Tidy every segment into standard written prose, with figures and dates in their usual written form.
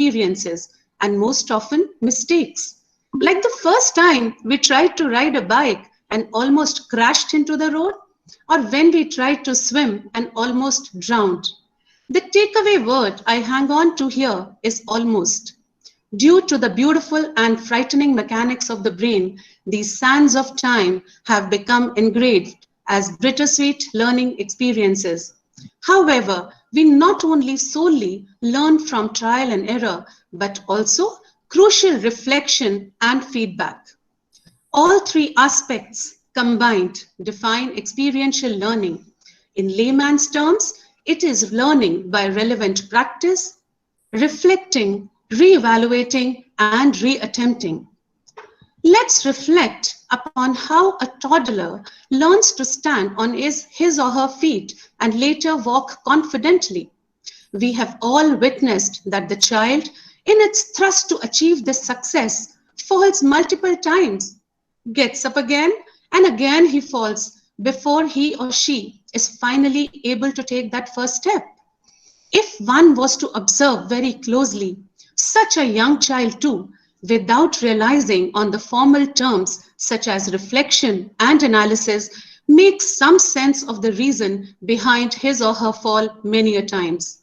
experiences, and most often mistakes. Like the first time we tried to ride a bike and almost crashed into the road, or when we tried to swim and almost drowned. The takeaway word I hang on to here is almost. Due to the beautiful and frightening mechanics of the brain, these sands of time have become engraved as bittersweet learning experiences. However, we not only solely learn from trial and error, but also crucial reflection and feedback. All three aspects combined define experiential learning. In layman's terms, it is learning by relevant practice, reflecting, re-evaluating, and re-attempting. Let's reflect upon how a toddler learns to stand on his or her feet and later walk confidently. We have all witnessed that the child, in its thrust to achieve this success, falls multiple times, gets up again, and again he falls before he or she is finally able to take that first step. If one was to observe very closely, such a young child too, without realizing on the formal terms such as reflection and analysis, makes some sense of the reason behind his or her fall many a times.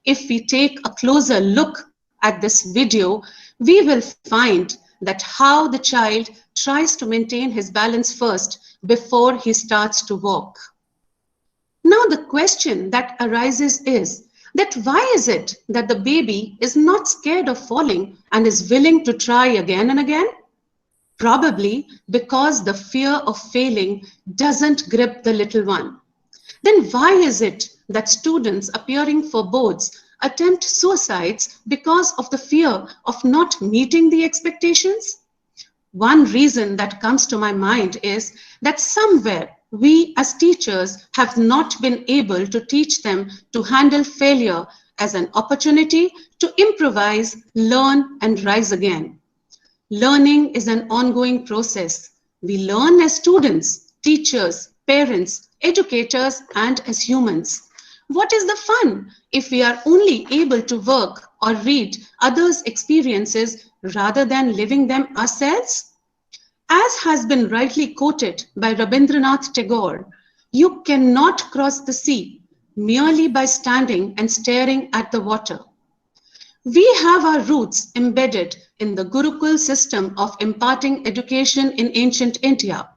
If we take a closer look at this video, we will find that how the child tries to maintain his balance first before he starts to walk. Now the question that arises is that why is it that the baby is not scared of falling and is willing to try again and again? Probably because the fear of failing doesn't grip the little one. Then why is it that students appearing for boards attempt suicides because of the fear of not meeting the expectations? One reason that comes to my mind is that somewhere we as teachers have not been able to teach them to handle failure as an opportunity to improvise, learn, and rise again. Learning is an ongoing process. We learn as students, teachers, parents, educators, and as humans. What is the fun if we are only able to work or read others' experiences rather than living them ourselves? As has been rightly quoted by Rabindranath Tagore, you cannot cross the sea merely by standing and staring at the water. We have our roots embedded in the Gurukul system of imparting education in ancient India.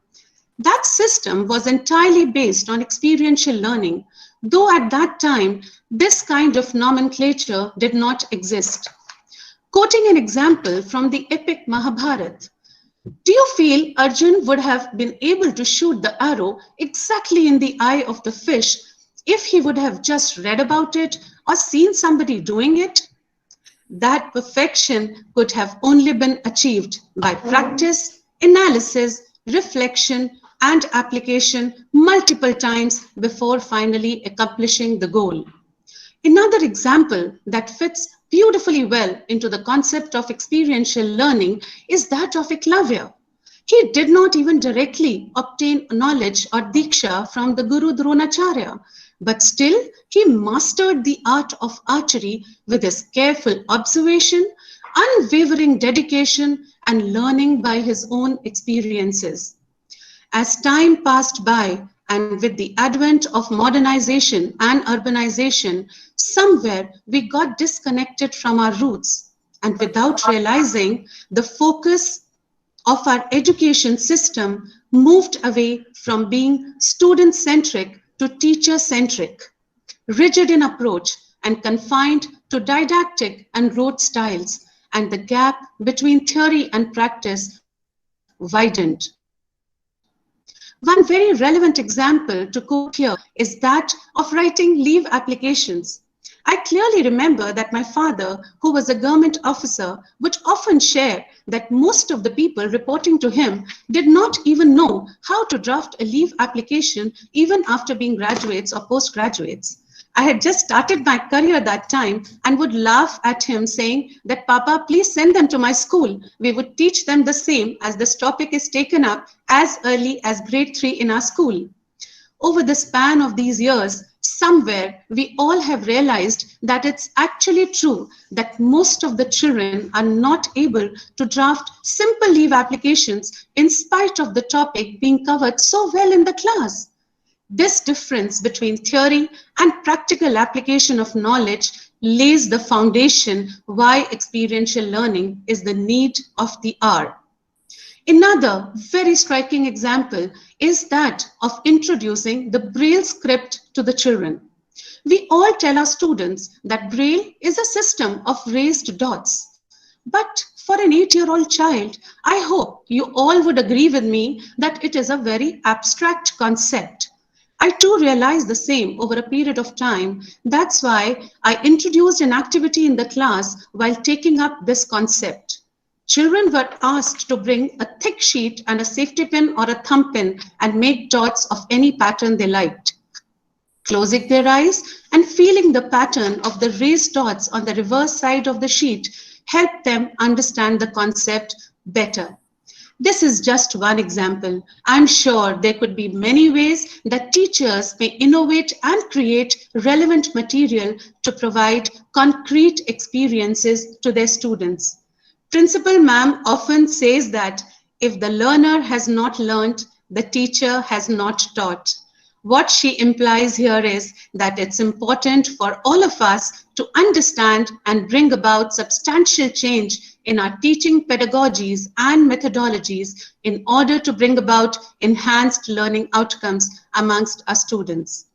That system was entirely based on experiential learning, though at that time, this kind of nomenclature did not exist. Quoting an example from the epic Mahabharata, do you feel Arjun would have been able to shoot the arrow exactly in the eye of the fish if he would have just read about it or seen somebody doing it? That perfection could have only been achieved by practice, analysis, reflection, and application multiple times before finally accomplishing the goal. Another example that fits beautifully well into the concept of experiential learning is that of Eklavya. He did not even directly obtain knowledge or diksha from the Guru Dronacharya, but still he mastered the art of archery with his careful observation, unwavering dedication, and learning by his own experiences. As time passed by, and with the advent of modernization and urbanization, somewhere we got disconnected from our roots. And without realizing, the focus of our education system moved away from being student-centric to teacher-centric, rigid in approach and confined to didactic and rote styles, and the gap between theory and practice widened. One very relevant example to quote here is that of writing leave applications. I clearly remember that my father, who was a government officer, would often share that most of the people reporting to him did not even know how to draft a leave application even after being graduates or postgraduates. I had just started my career that time and would laugh at him saying that, Papa, please send them to my school. We would teach them the same as this topic is taken up as early as grade 3 in our school. Over the span of these years, Somewhere we all have realized that it's actually true that most of the children are not able to draft simple leave applications in spite of the topic being covered so well in the class. This difference between theory and practical application of knowledge lays the foundation why experiential learning is the need of the hour. Another very striking example is that of introducing the Braille script to the children. We all tell our students that Braille is a system of raised dots. But for an 8-year-old child, I hope you all would agree with me that it is a very abstract concept. I too realized the same over a period of time. That's why I introduced an activity in the class while taking up this concept. Children were asked to bring a thick sheet and a safety pin or a thumb pin and make dots of any pattern they liked. Closing their eyes and feeling the pattern of the raised dots on the reverse side of the sheet helped them understand the concept better. This is just one example. I'm sure there could be many ways that teachers may innovate and create relevant material to provide concrete experiences to their students. Principal ma'am often says that if the learner has not learned, the teacher has not taught. What she implies here is that it's important for all of us to understand and bring about substantial change in our teaching pedagogies and methodologies in order to bring about enhanced learning outcomes amongst our students.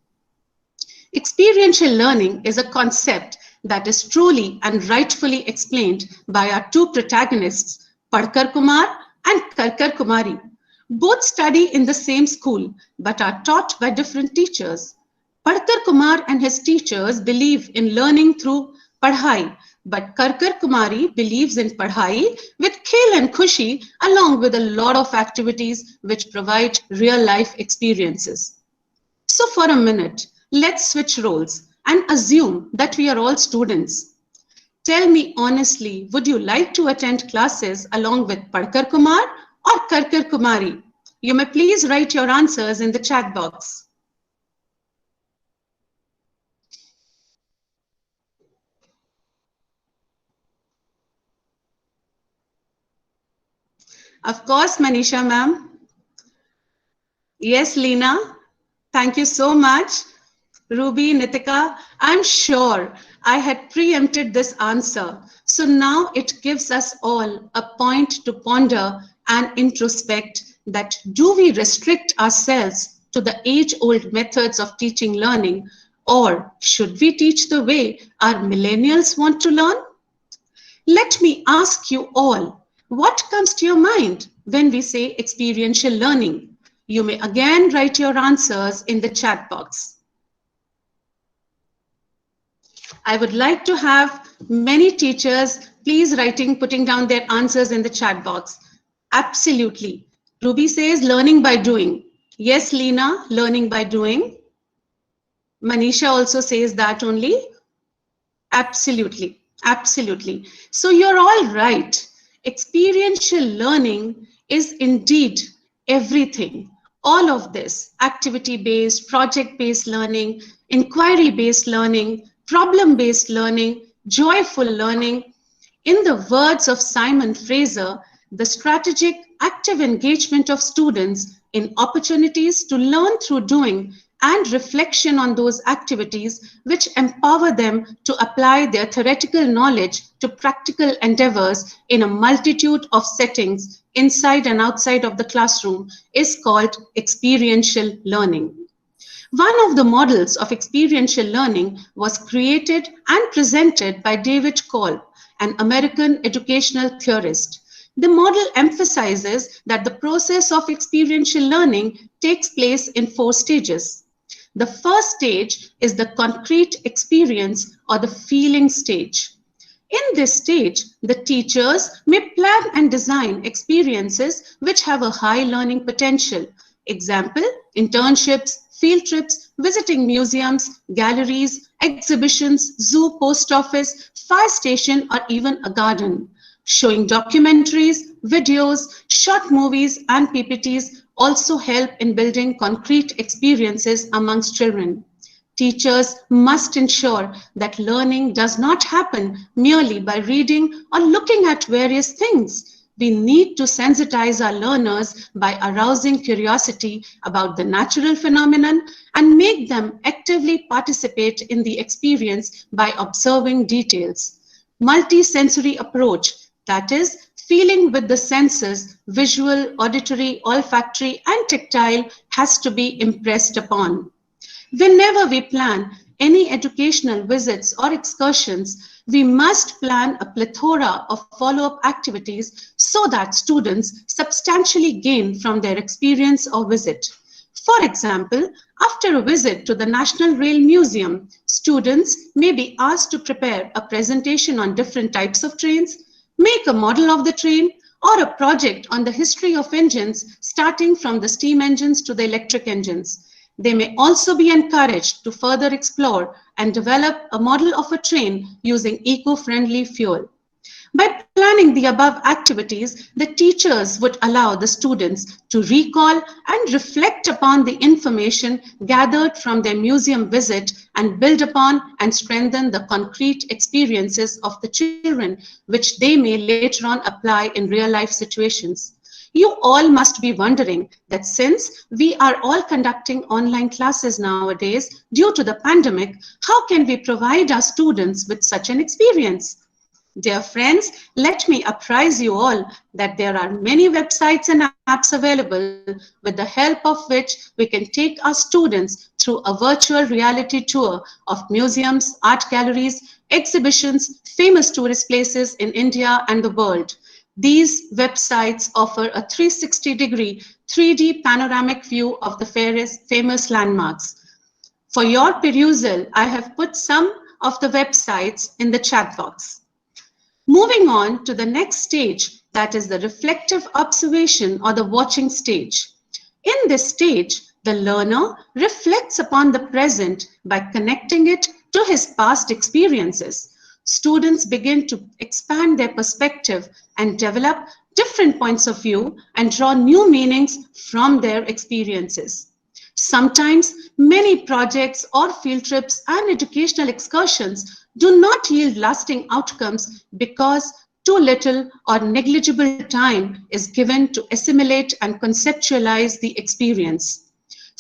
Experiential learning is a concept that is truly and rightfully explained by our two protagonists, Padkar Kumar and Karkar Kumari. Both study in the same school, but are taught by different teachers. Padkar Kumar and his teachers believe in learning through padhai, but Karkar Kumari believes in padhai with khel and khushi, along with a lot of activities which provide real-life experiences. So for a minute, let's switch roles and assume that we are all students. Tell me honestly, would you like to attend classes along with Padkar Kumar or Karkar Kumari? You may please write your answers in the chat box. Of course, Manisha ma'am. Yes, Leena. Thank you so much. Ruby, Nitika, I'm sure I had preempted this answer. So now it gives us all a point to ponder and introspect that do we restrict ourselves to the age-old methods of teaching learning, or should we teach the way our millennials want to learn? Let me ask you all, what comes to your mind when we say experiential learning? You may again write your answers in the chat box. I would like to have many teachers please putting down their answers in the chat box. Absolutely. Ruby says learning by doing. Yes, Leena, learning by doing. Manisha also says that only. Absolutely. Absolutely. So you're all right. Experiential learning is indeed everything. All of this, activity-based, project-based learning, inquiry-based learning, problem-based learning, joyful learning. In the words of Simon Fraser, the strategic, active engagement of students in opportunities to learn through doing and reflection on those activities which empower them to apply their theoretical knowledge to practical endeavors in a multitude of settings inside and outside of the classroom is called experiential learning. One of the models of experiential learning was created and presented by David Cole, an American educational theorist. The model emphasizes that the process of experiential learning takes place in 4 stages. The first stage is the concrete experience or the feeling stage. In this stage, the teachers may plan and design experiences which have a high learning potential. Example, internships, field trips, visiting museums, galleries, exhibitions, zoo, post office, fire station, or even a garden. Showing documentaries, videos, short movies, and PPTs also help in building concrete experiences amongst children. Teachers must ensure that learning does not happen merely by reading or looking at various things. We need to sensitize our learners by arousing curiosity about the natural phenomenon and make them actively participate in the experience by observing details. Multi-sensory approach, that is, feeling with the senses, visual, auditory, olfactory, and tactile, has to be impressed upon. Whenever we plan any educational visits or excursions, we must plan a plethora of follow-up activities so that students substantially gain from their experience or visit. For example, after a visit to the National Rail Museum, students may be asked to prepare a presentation on different types of trains, make a model of the train, or a project on the history of engines starting from the steam engines to the electric engines. They may also be encouraged to further explore and develop a model of a train using eco-friendly fuel. By planning the above activities, the teachers would allow the students to recall and reflect upon the information gathered from their museum visit and build upon and strengthen the concrete experiences of the children, which they may later on apply in real life situations. You all must be wondering that since we are all conducting online classes nowadays due to the pandemic, how can we provide our students with such an experience? Dear friends, let me apprise you all that there are many websites and apps available with the help of which we can take our students through a virtual reality tour of museums, art galleries, exhibitions, famous tourist places in India and the world. These websites offer a 360-degree 3D panoramic view of the famous landmarks. For your perusal, I have put some of the websites in the chat box. Moving on to the next stage, that is the reflective observation or the watching stage. In this stage, the learner reflects upon the present by connecting it to his past experiences. Students begin to expand their perspective and develop different points of view and draw new meanings from their experiences. Sometimes many projects or field trips and educational excursions do not yield lasting outcomes because too little or negligible time is given to assimilate and conceptualize the experience.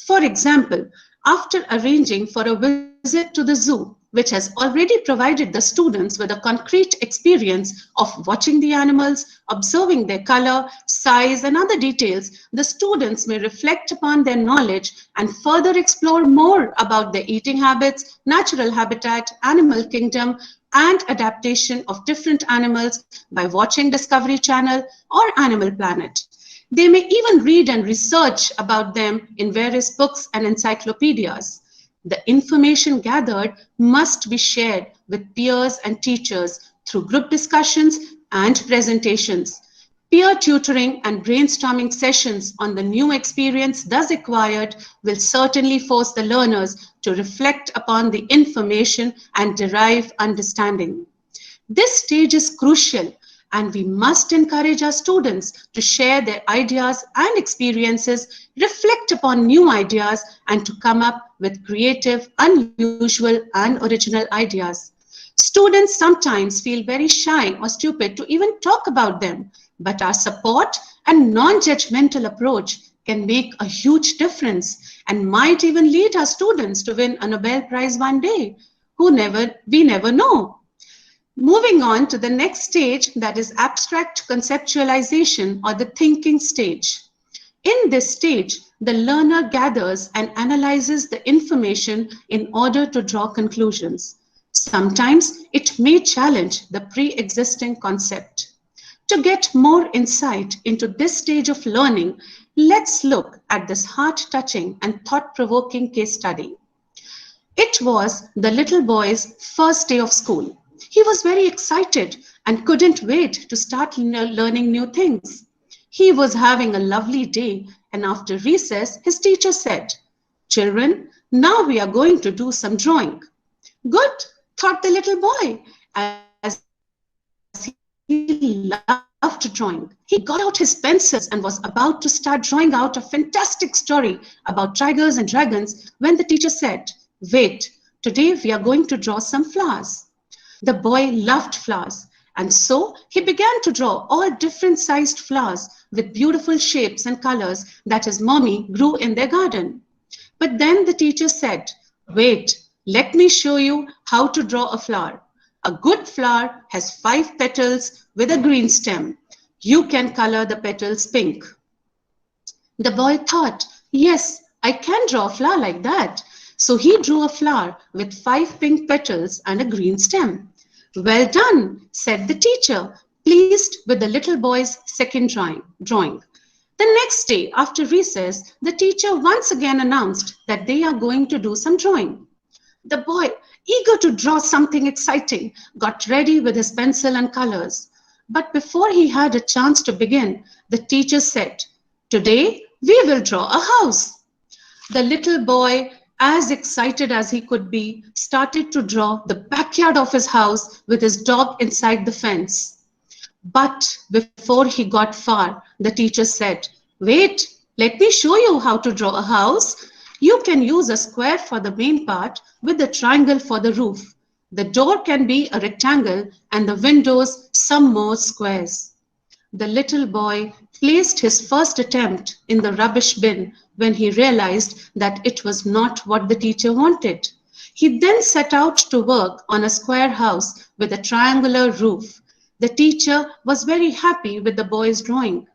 For example, after arranging for a visit to the zoo, which has already provided the students with a concrete experience of watching the animals, observing their color, size, and other details, the students may reflect upon their knowledge and further explore more about their eating habits, natural habitat, animal kingdom, and adaptation of different animals by watching Discovery Channel or Animal Planet. They may even read and research about them in various books and encyclopedias. The information gathered must be shared with peers and teachers through group discussions and presentations. Peer tutoring and brainstorming sessions on the new experience thus acquired will certainly force the learners to reflect upon the information and derive understanding. This stage is crucial, and we must encourage our students to share their ideas and experiences, reflect upon new ideas, and to come up with creative, unusual, and original ideas. Students sometimes feel very shy or stupid to even talk about them, but our support and non-judgmental approach can make a huge difference and might even lead our students to win a Nobel Prize one day. We never know. Moving on to the next stage, that is abstract conceptualization or the thinking stage. In this stage, the learner gathers and analyzes the information in order to draw conclusions. Sometimes it may challenge the pre-existing concept. To get more insight into this stage of learning, let's look at this heart-touching and thought-provoking case study. It was the little boy's first day of school. He was very excited and couldn't wait to start learning new things. He was having a lovely day, and after recess, his teacher said, "Children, now we are going to do some drawing." Good, thought the little boy, as he loved drawing. He got out his pencils and was about to start drawing out a fantastic story about tigers and dragons when the teacher said, Wait, today we are going to draw some flowers. The boy loved flowers, and so he began to draw all different sized flowers with beautiful shapes and colors that his mommy grew in their garden. But then the teacher said, wait, let me show you how to draw a flower. A good flower has 5 petals with a green stem. You can color the petals pink. The boy thought, yes, I can draw a flower like that. So he drew a flower with 5 pink petals and a green stem. Well done, said the teacher, pleased with the little boy's second drawing. The next day, after recess, the teacher once again announced that they are going to do some drawing. The boy, eager to draw something exciting, got ready with his pencil and colors. But before he had a chance to begin, the teacher said, today we will draw a house. The little boy, as excited as he could be, started to draw the backyard of his house with his dog inside the fence. But before he got far, the teacher said, wait, let me show you how to draw a house. You can use a square for the main part with a triangle for the roof. The door can be a rectangle and the windows some more squares. The little boy placed his first attempt in the rubbish bin when he realized that it was not what the teacher wanted. He then set out to work on a square house with a triangular roof. The teacher was very happy with the boy's drawing.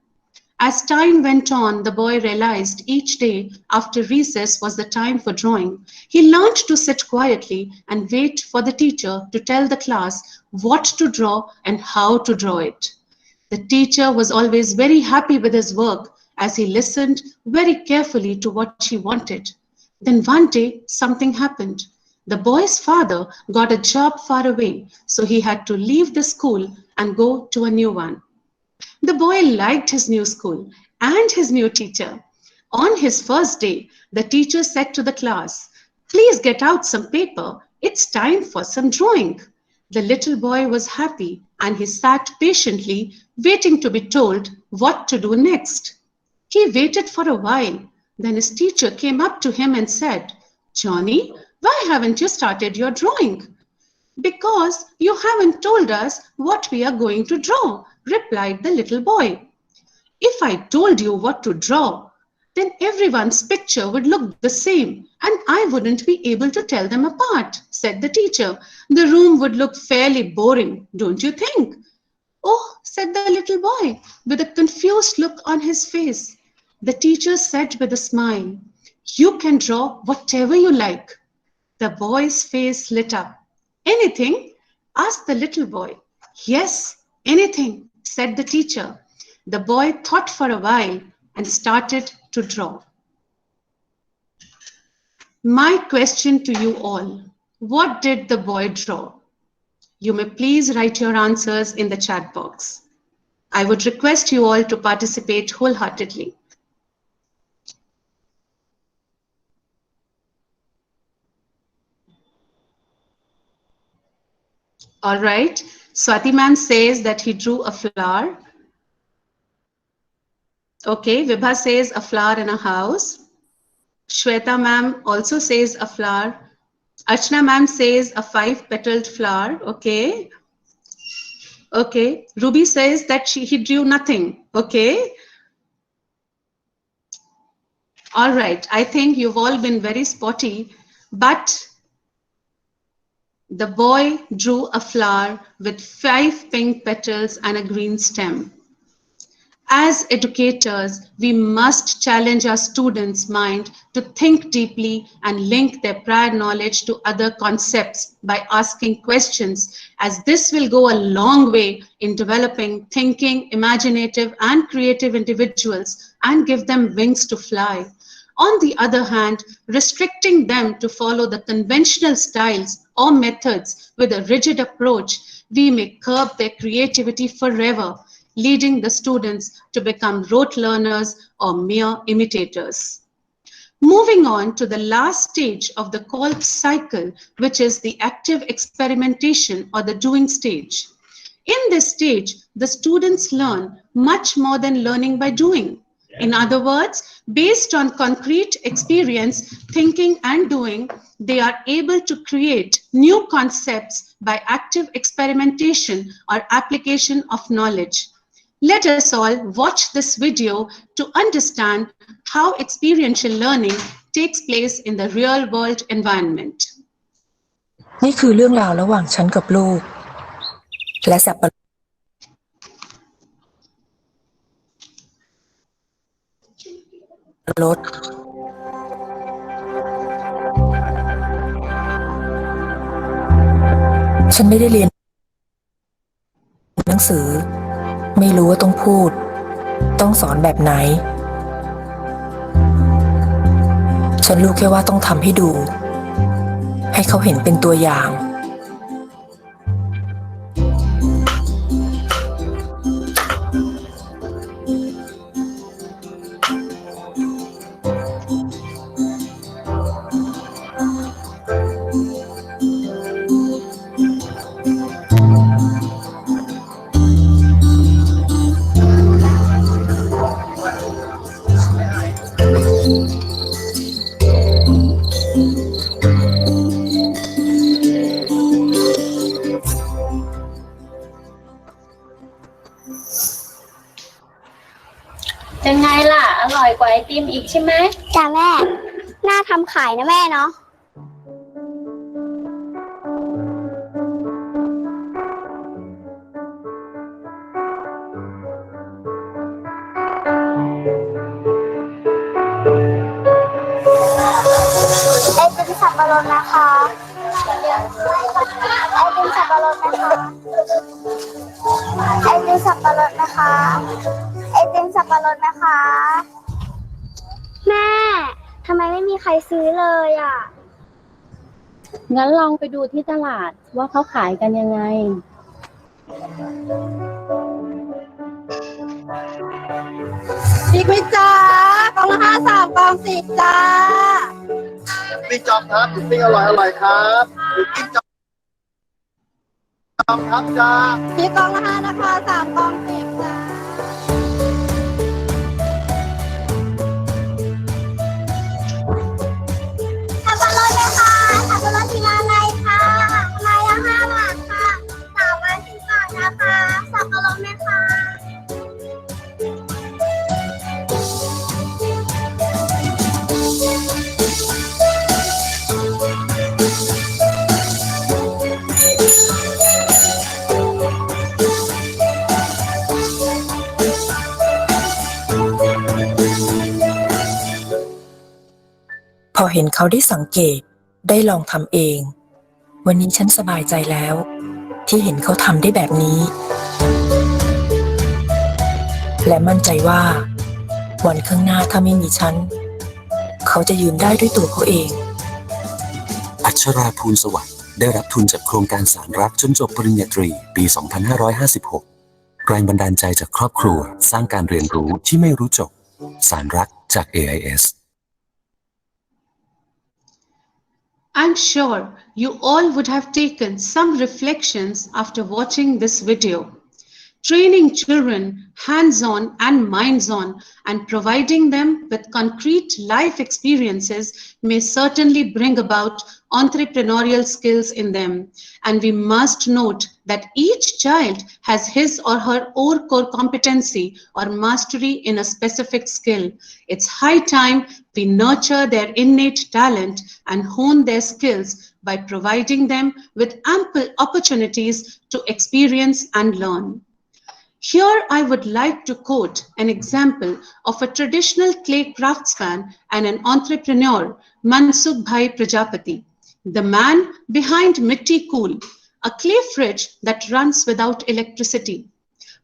As time went on, the boy realized each day after recess was the time for drawing. He learned to sit quietly and wait for the teacher to tell the class what to draw and how to draw it. The teacher was always very happy with his work as he listened very carefully to what she wanted. Then one day, something happened. The boy's father got a job far away, so he had to leave the school and go to a new one. The boy liked his new school and his new teacher. On his first day, the teacher said to the class, please get out some paper. It's time for some drawing. The little boy was happy and he sat patiently waiting to be told what to do next. He waited for a while. Then his teacher came up to him and said, Johnny, why haven't you started your drawing? Because you haven't told us what we are going to draw, replied the little boy. If I told you what to draw, then everyone's picture would look the same and I wouldn't be able to tell them apart, said the teacher. The room would look fairly boring, don't you think? Oh, said the little boy with a confused look on his face. The teacher said with a smile, you can draw whatever you like. The boy's face lit up. Anything? Asked the little boy. Yes, anything, said the teacher. The boy thought for a while and started to draw. My question to you all, what did the boy draw? You may please write your answers in the chat box. I would request you all to participate wholeheartedly. All right, Swati ma'am says that he drew a flower. Okay, Vibha says a flower in a house. Shweta ma'am also says a flower. Archana ma'am says a 5-petaled flower. Okay. Okay. Ruby says that he drew nothing. Okay. All right. I think you've all been very spotty, but the boy drew a flower with 5 pink petals and a green stem. As educators, we must challenge our students' mind to think deeply and link their prior knowledge to other concepts by asking questions, as this will go a long way in developing thinking, imaginative, and creative individuals and give them wings to fly. On the other hand, restricting them to follow the conventional styles or methods with a rigid approach, we may curb their creativity forever, leading the students to become rote learners or mere imitators. Moving on to the last stage of the Kolb cycle, which is the active experimentation or the doing stage. In this stage, the students learn much more than learning by doing. In other words, based on concrete experience, thinking and doing, they are able to create new concepts by active experimentation or application of knowledge. Let us all watch this video to understand how experiential learning takes place in the real world environment. นี่คือเรื่องราวระหว่างฉันกับลูกและสับปะรดฉันไม่ได้เรียนหนังสือไม่รู้ว่าต้องพูดต้องสอนแบบไหนฉันรู้แค่ว่าต้องทำให้ดูให้เขาเห็นเป็นตัวอย่างเป็นไงล่ะอร่อยกว่าไอติมอีกใช่ไหม จ้าแม่น่าทำขายนะแม่เนาะไอติมสับปะรดนะคะไอติมสับปะรดนะคะไอติมสับปะรดนะคะไอติมสับปะรดนะคะแม่ทำไมไม่มีใครซื้อเลยอ่ะ งั้นลองไปดูที่ตลาดว่าเขาขายกันยังไงอีกไหมจ้ากล่องละ3 กล่อง10จ้าปิ้งจอมครับปิ้งอร่อยครับปิ้งจอมครับจ้ามีกล่องละ5นะคะ3 กล่อง10จ้าสับปะรดเลยค่ะสับปะรดทีละอะไรค่ะไม้ละ5 บาทค่ะ3 ไม้10 บาทนะคะสับปะรดไหมคะพอเห็นเขาได้สังเกตได้ลองทำเองวันนี้ฉันสบายใจแล้วที่เห็นเขาทำได้แบบนี้และมั่นใจว่าวันข้างหน้าถ้าไม่มีฉันเขาจะยืนได้ด้วยตัวเขาเองอัชราภูลสวัสดิ์ได้รับทุนจากโครงการสารรักจนจบปริญญาตรีปี 2556 แรงบันดาลใจจากครอบครัวสร้างการเรียนรู้ที่ไม่รู้จบสารรักจาก AIS I'm sure you all would have taken some reflections after watching this video. Training children hands-on and minds-on and providing them with concrete life experiences may certainly bring about entrepreneurial skills in them. And we must note that each child has his or her own core competency or mastery in a specific skill. It's high time we nurture their innate talent and hone their skills by providing them with ample opportunities to experience and learn. Here I would like to quote an example of a traditional clay craftsman and an entrepreneur, Mansukh Bhai Prajapati, the man behind Mitti Cool, a clay fridge that runs without electricity.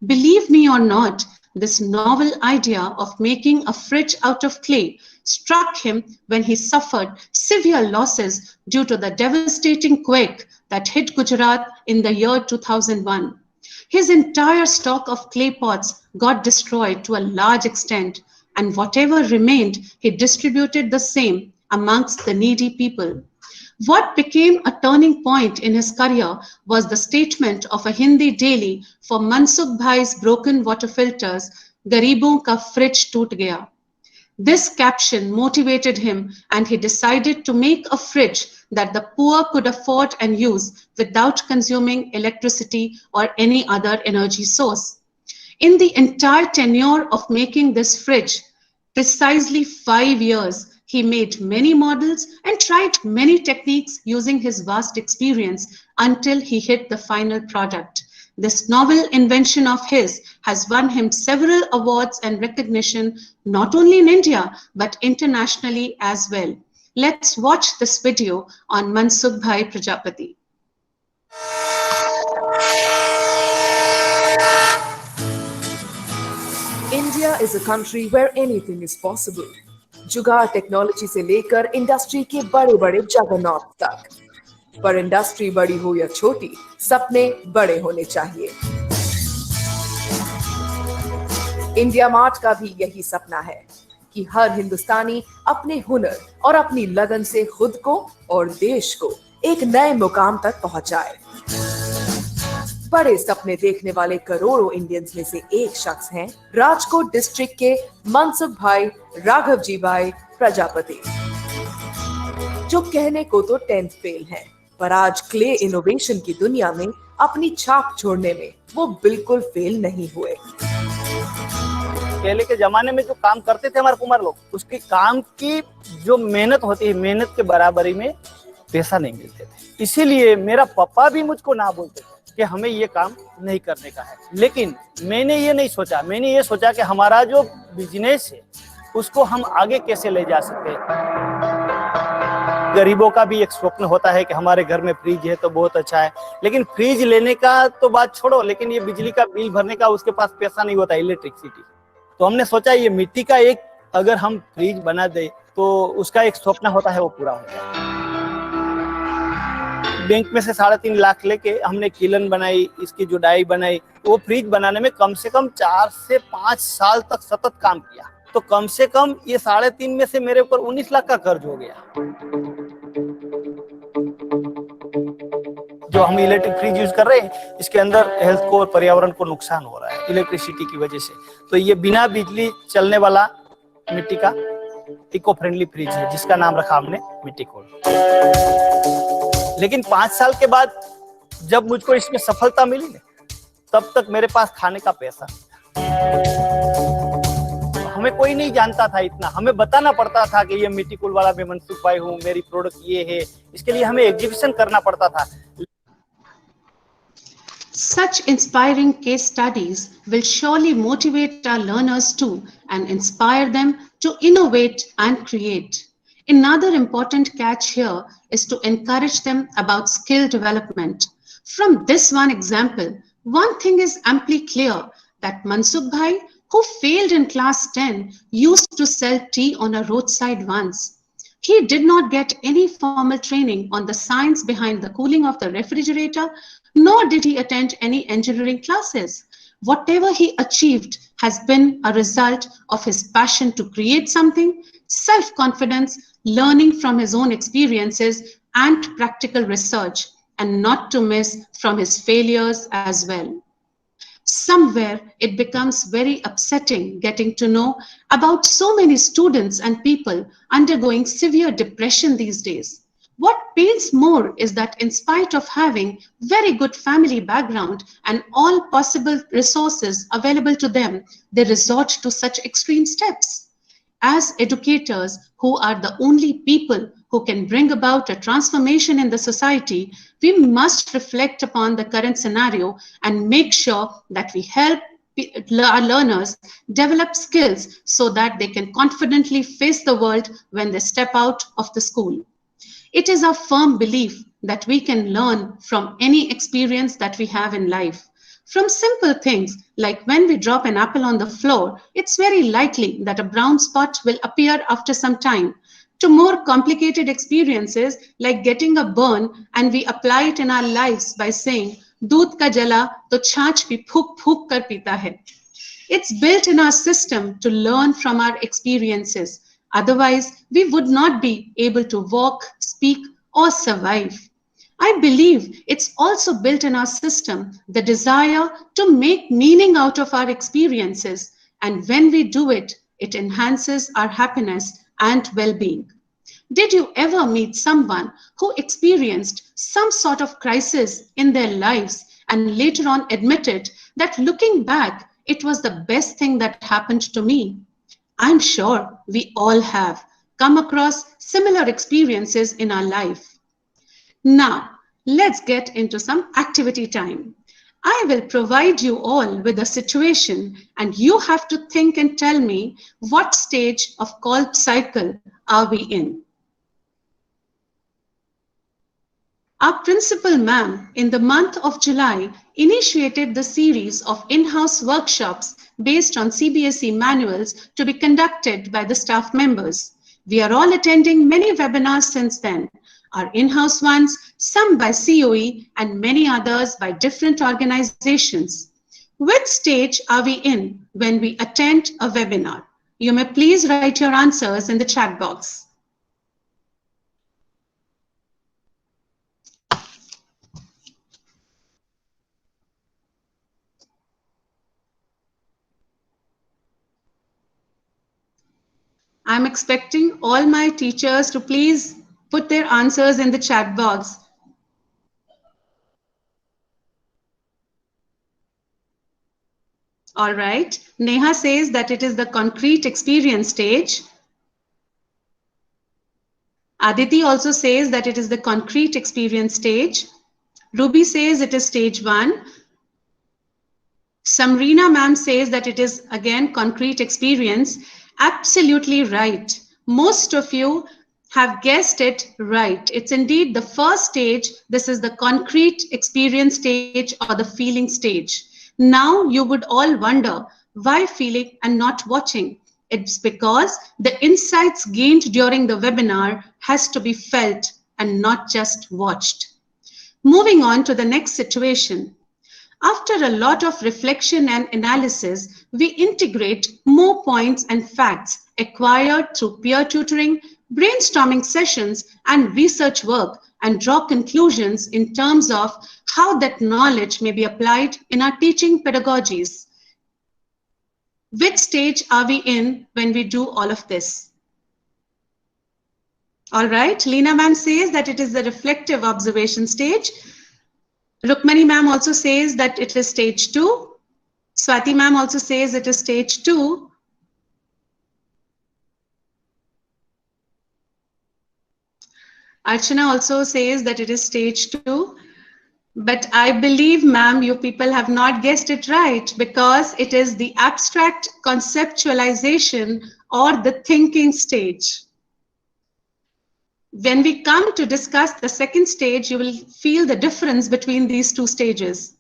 Believe me or not, this novel idea of making a fridge out of clay struck him when he suffered severe losses due to the devastating quake that hit Gujarat in the year 2001. His entire stock of clay pots got destroyed to a large extent, and whatever remained, he distributed the same amongst the needy people. What became a turning point in his career was the statement of a Hindi daily for Mansukh Bhai's broken water filters, गरीबों का fridge टूट गया. This caption motivated him and he decided to make a fridge that the poor could afford and use without consuming electricity or any other energy source. In the entire tenure of making this fridge, precisely 5 years, he made many models and tried many techniques using his vast experience until he hit the final product. This novel invention of his has won him several awards and recognition, not only in India, but internationally as well. Let's watch this video on Mansukh Bhai Prajapati. India is a country where anything is possible. जुगाड़ technology से लेकर industry के बड़े बड़े juggernaut तक. पर industry बड़ी हो या छोटी, सपने बड़े होने चाहिए. इंडिया मार्ट का भी यही सपना है कि हर हिंदुस्तानी अपने हुनर और अपनी लगन से खुद को और देश को एक नए मुकाम तक पहुंचाए. बड़े सपने देखने वाले करोड़ों इंडियंस में से एक शख्स हैं राजकोट डिस्ट्रिक्ट के मनसुख भाई राघव जी भाई प्रजापति, जो कहने को तो 10th फेल हैं, पर आज क्ले इनोवेशन की दुनिया में अपनी छाप छोड़ने में वो बिल्कुल फेल नहीं हुए. पहले के जमाने में जो काम करते थे हमारे कुमार लोग, उसके काम की जो मेहनत होती है, मेहनत के बराबरी में पैसा नहीं मिलते थे. इसीलिए मेरा पापा भी मुझको ना बोलते थे कि हमें ये काम नहीं करने का है. लेकिन मैंने ये नहीं सोचा, मैंने ये सोचा कि हमारा जो बिजनेस है उसको हम आगे कैसे ले जा सकते हैं. गरीबों का भी एक स्वप्न होता है कि हमारे घर में फ्रिज है तो बहुत अच्छा है, लेकिन फ्रिज लेने का तो बात छोड़ो, लेकिन ये बिजली का बिल भरने का उसके पास पैसा नहीं होता, इलेक्ट्रिसिटी. तो हमने सोचा ये मिट्टी का एक अगर हम फ्रिज बना दे तो उसका एक स्वप्न होता है वो पूरा हो जाए. बैंक में से 3.5 लाख लेके हमने किलन बनाई, इसकी जुड़ाई बनाई. वो फ्रिज बनाने में कम से कम 4 से 5 साल तक सतत काम किया. तो कम से कम ये 3.5 में से मेरे ऊपर 19 लाख का कर्ज हो गया. जो हम इलेक्ट्रिक फ्रिज यूज कर रहे हैं, इसके अंदर हेल्थ को और पर्यावरण को नुकसान हो रहा है इलेक्ट्रिसिटी की वजह से. तो ये बिना बिजली चलने वाला मिट्टी का इको फ्रेंडली फ्रिज है, जिसका नाम रखा हमने मिट्टी कोल. लेकिन 5 साल के बाद जब मुझको इसमें सफलता मिली ना, तब तक मेरे पास खाने का पैसा हमें कोई नहीं जानता था. इतना हमें बताना पड़ता था कि ये मिट्टी कोल वाला मैं मनसुख भाई हूँ, मेरी प्रोडक्ट ये है. इसके लिए हमें एग्जीबिशन करना पड़ता था. Such inspiring case studies will surely motivate our learners too and inspire them to innovate and create. Another important catch here is to encourage them about skill development. From this one example, one thing is amply clear that Mansukh Bhai, who failed in class 10, used to sell tea on a roadside once. He did not get any formal training on the science behind the cooling of the refrigerator, nor did he attend any engineering classes. Whatever he achieved has been a result of his passion to create something, self-confidence, learning from his own experiences, and practical research, and not to miss from his failures as well. Somewhere it becomes very upsetting getting to know about so many students and people undergoing severe depression these days. What pains more is that in spite of having very good family background and all possible resources available to them, they resort to such extreme steps. As educators who are the only people who can bring about a transformation in the society, we must reflect upon the current scenario and make sure that we help our learners develop skills so that they can confidently face the world when they step out of the school. It is our firm belief that we can learn from any experience that we have in life. From simple things like when we drop an apple on the floor, it's very likely that a brown spot will appear after some time, to more complicated experiences like getting a burn and we apply it in our lives by saying, "Doodh ka jala to chhaach bhi phuk phuk kar pita hai." It's built in our system to learn from our experiences. Otherwise, we would not be able to walk, speak, or survive. I believe it's also built in our system, the desire to make meaning out of our experiences. And when we do it, it enhances our happiness and well-being. Did you ever meet someone who experienced some sort of crisis in their lives and later on admitted that looking back, it was the best thing that happened to me? I'm sure we all have come across similar experiences in our life. Now, let's get into some activity time. I will provide you all with a situation and you have to think and tell me what stage of called cycle are we in. Our principal ma'am in the month of July initiated the series of in-house workshops based on CBSE manuals to be conducted by the staff members. We are all attending many webinars since then. Our in-house ones, some by COE and many others by different organizations. Which stage are we in when we attend a webinar? You may please write your answers in the chat box. I'm expecting all my teachers to please put their answers in the chat box. All right. Neha says that it is the concrete experience stage. Aditi also says that it is the concrete experience stage. Ruby says it is stage 1. Samrina ma'am says that it is again concrete experience. Absolutely right. Most of you have guessed it right. It's indeed the first stage. This is the concrete experience stage or the feeling stage. Now you would all wonder why feeling and not watching. It's because the insights gained during the webinar has to be felt and not just watched. Moving on to the next situation. After a lot of reflection and analysis, we integrate more points and facts acquired through peer tutoring, brainstorming sessions, and research work and draw conclusions in terms of how that knowledge may be applied in our teaching pedagogies. Which stage are we in when we do all of this? All right, Leena ma'am says that it is the reflective observation stage. Rukmani ma'am also says that it is stage 2. Swati ma'am also says it is stage 2. Archana also says that it is stage 2. But I believe, ma'am, you people have not guessed it right because it is the abstract conceptualization or the thinking stage. When we come to discuss the second stage, you will feel the difference between these two stages.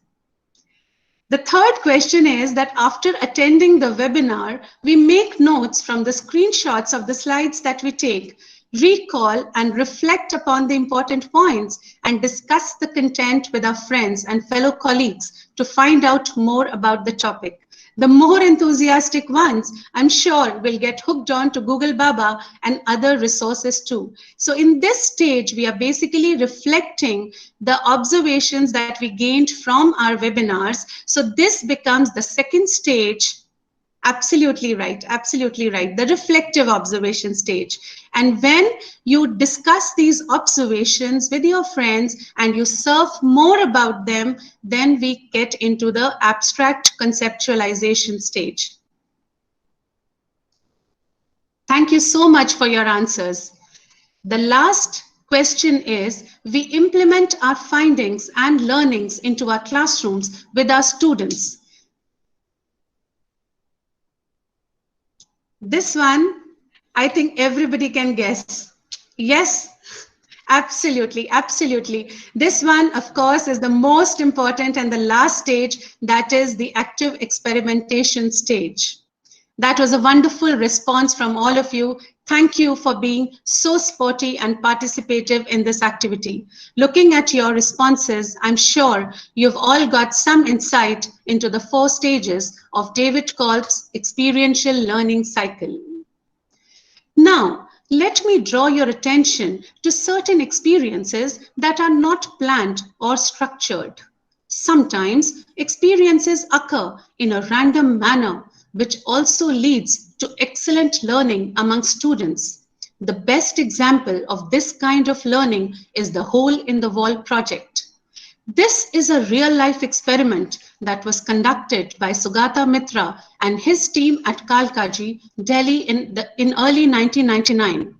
The third question is that after attending the webinar, we make notes from the screenshots of the slides that we take, recall and reflect upon the important points, and discuss the content with our friends and fellow colleagues to find out more about the topic. The more enthusiastic ones, I'm sure, will get hooked on to Google Baba and other resources too. So in this stage, we are basically reflecting the observations that we gained from our webinars. So this becomes the second stage. Absolutely right, the reflective observation stage. And when you discuss these observations with your friends and you surf more about them, then we get into the abstract conceptualization stage. Thank you so much for your answers. The last question is, we implement our findings and learnings into our classrooms with our students. This one, I think everybody can guess. Yes, absolutely. This one, of course, is the most important and the last stage, that is the active experimentation stage. That was a wonderful response from all of you. Thank you for being so sporty and participative in this activity. Looking at your responses, I'm sure you've all got some insight into the 4 stages of David Kolb's experiential learning cycle. Now, let me draw your attention to certain experiences that are not planned or structured. Sometimes experiences occur in a random manner which also leads to excellent learning among students. The best example of this kind of learning is the Hole in the Wall project. This is a real-life experiment that was conducted by Sugata Mitra and his team at Kalkaji, Delhi in early 1999.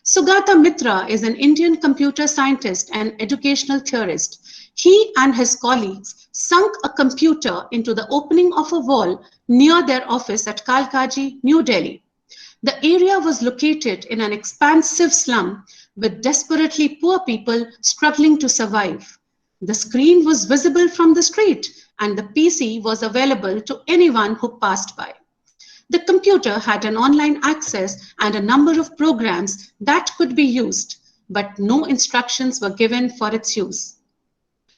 Sugata Mitra is an Indian computer scientist and educational theorist. He and his colleagues sunk a computer into the opening of a wall near their office at Kalkaji, New Delhi. The area was located in an expansive slum with desperately poor people struggling to survive. The screen was visible from the street and the PC was available to anyone who passed by. The computer had an online access and a number of programs that could be used, but no instructions were given for its use.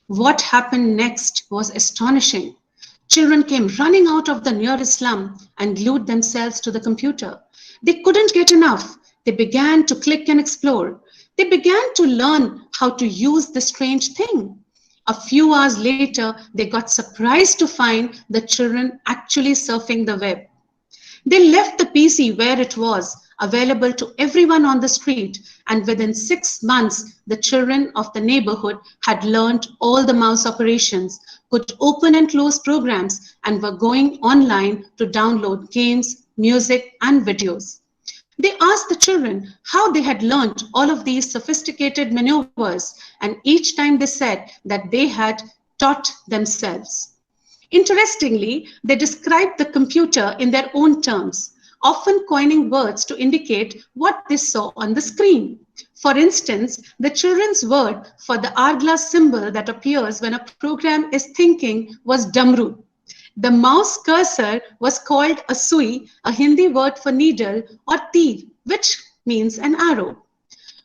What happened next was astonishing. Children came running out of the nearest slum and glued themselves to the computer. They couldn't get enough. They began to click and explore. They began to learn how to use the strange thing. A few hours later, they got surprised to find the children actually surfing the web. They left the PC where it was, available to everyone on the street, and within 6 months, the children of the neighborhood had learned all the mouse operations, could open and close programs, and were going online to download games, music, and videos. They asked the children how they had learned all of these sophisticated maneuvers, and each time they said that they had taught themselves. Interestingly, they described the computer in their own terms, often coining words to indicate what they saw on the screen. For instance, the children's word for the hourglass symbol that appears when a program is thinking was damru. The mouse cursor was called a sui, a Hindi word for needle, or tir, which means an arrow.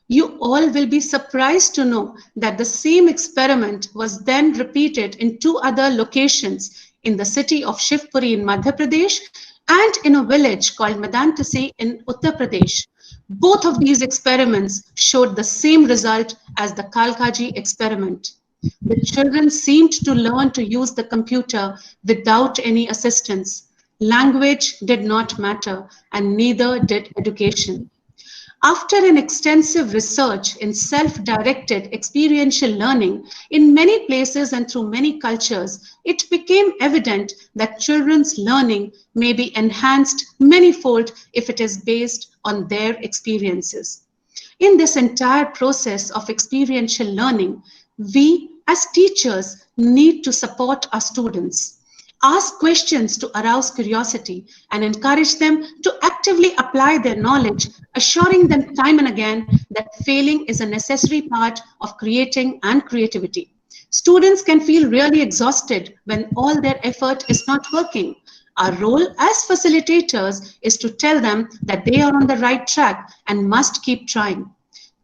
You all will be surprised to know that the same experiment was then repeated in 2 other locations, in the city of Shivpuri in Madhya Pradesh and in a village called Medantasi in Uttar Pradesh. Both of these experiments showed the same result as the Kalkaji experiment. The children seemed to learn to use the computer without any assistance. Language did not matter, and neither did education. After an extensive research in self-directed experiential learning in many places and through many cultures, it became evident that children's learning may be enhanced manyfold if it is based on their experiences. In this entire process of experiential learning, we as teachers need to support our students. Ask questions to arouse curiosity and encourage them to actively apply their knowledge, assuring them time and again that failing is a necessary part of creating and creativity. Students can feel really exhausted when all their effort is not working. Our role as facilitators is to tell them that they are on the right track and must keep trying.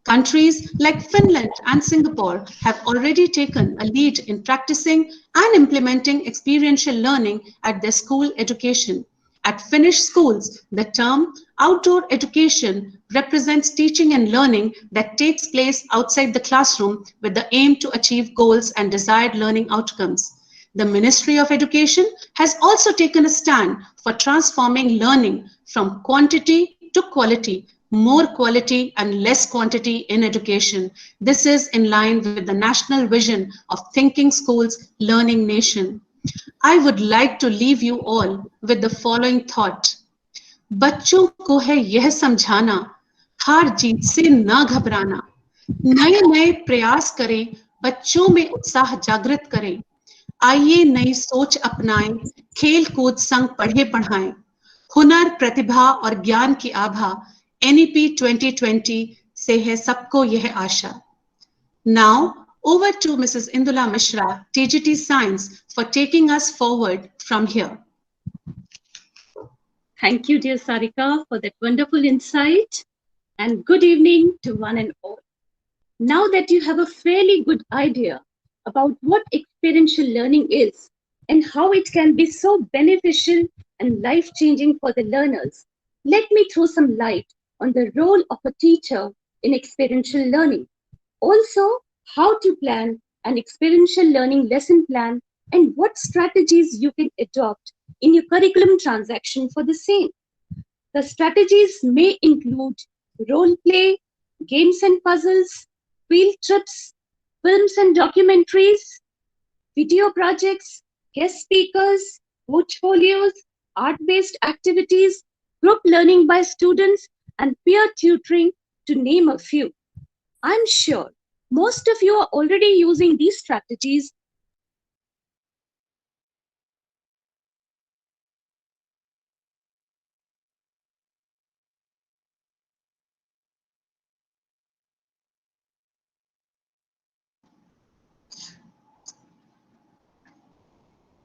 Countries like Finland and Singapore have already taken a lead in practicing and implementing experiential learning at their school education. At Finnish schools, the term outdoor education represents teaching and learning that takes place outside the classroom with the aim to achieve goals and desired learning outcomes. The Ministry of Education has also taken a stand for transforming learning from quantity to quality, more quality and less quantity in education. This is in line with the national vision of Thinking Schools, Learning Nation. I would like to leave you all with the following thought. बच्चों को है यह समझाना, हार जीत से ना घबराना, नए नए प्रयास करें, बच्चों में उत्साह जागृत करें, आइए नई सोच अपनाएं, खेल कूद संग पढ़े पढ़ाएं, हुनर, प्रतिभा और ज्ञान की आभा NEP 2020 से है सबको यह आशा. Now, over to Mrs. Indula Mishra, TGT Science, for taking us forward from here. Thank you, dear Sarika, for that wonderful insight, and good evening to one and all. Now that you have a fairly good idea about what experiential learning is and how it can be so beneficial and life-changing for the learners, let me throw some light on the role of a teacher in experiential learning. Also, how to plan an experiential learning lesson plan and what strategies you can adopt in your curriculum transaction for the same. The strategies may include role play, games and puzzles, field trips, films and documentaries, video projects, guest speakers, portfolios, art-based activities, group learning by students, and peer tutoring, to name a few. I'm sure most of you are already using these strategies.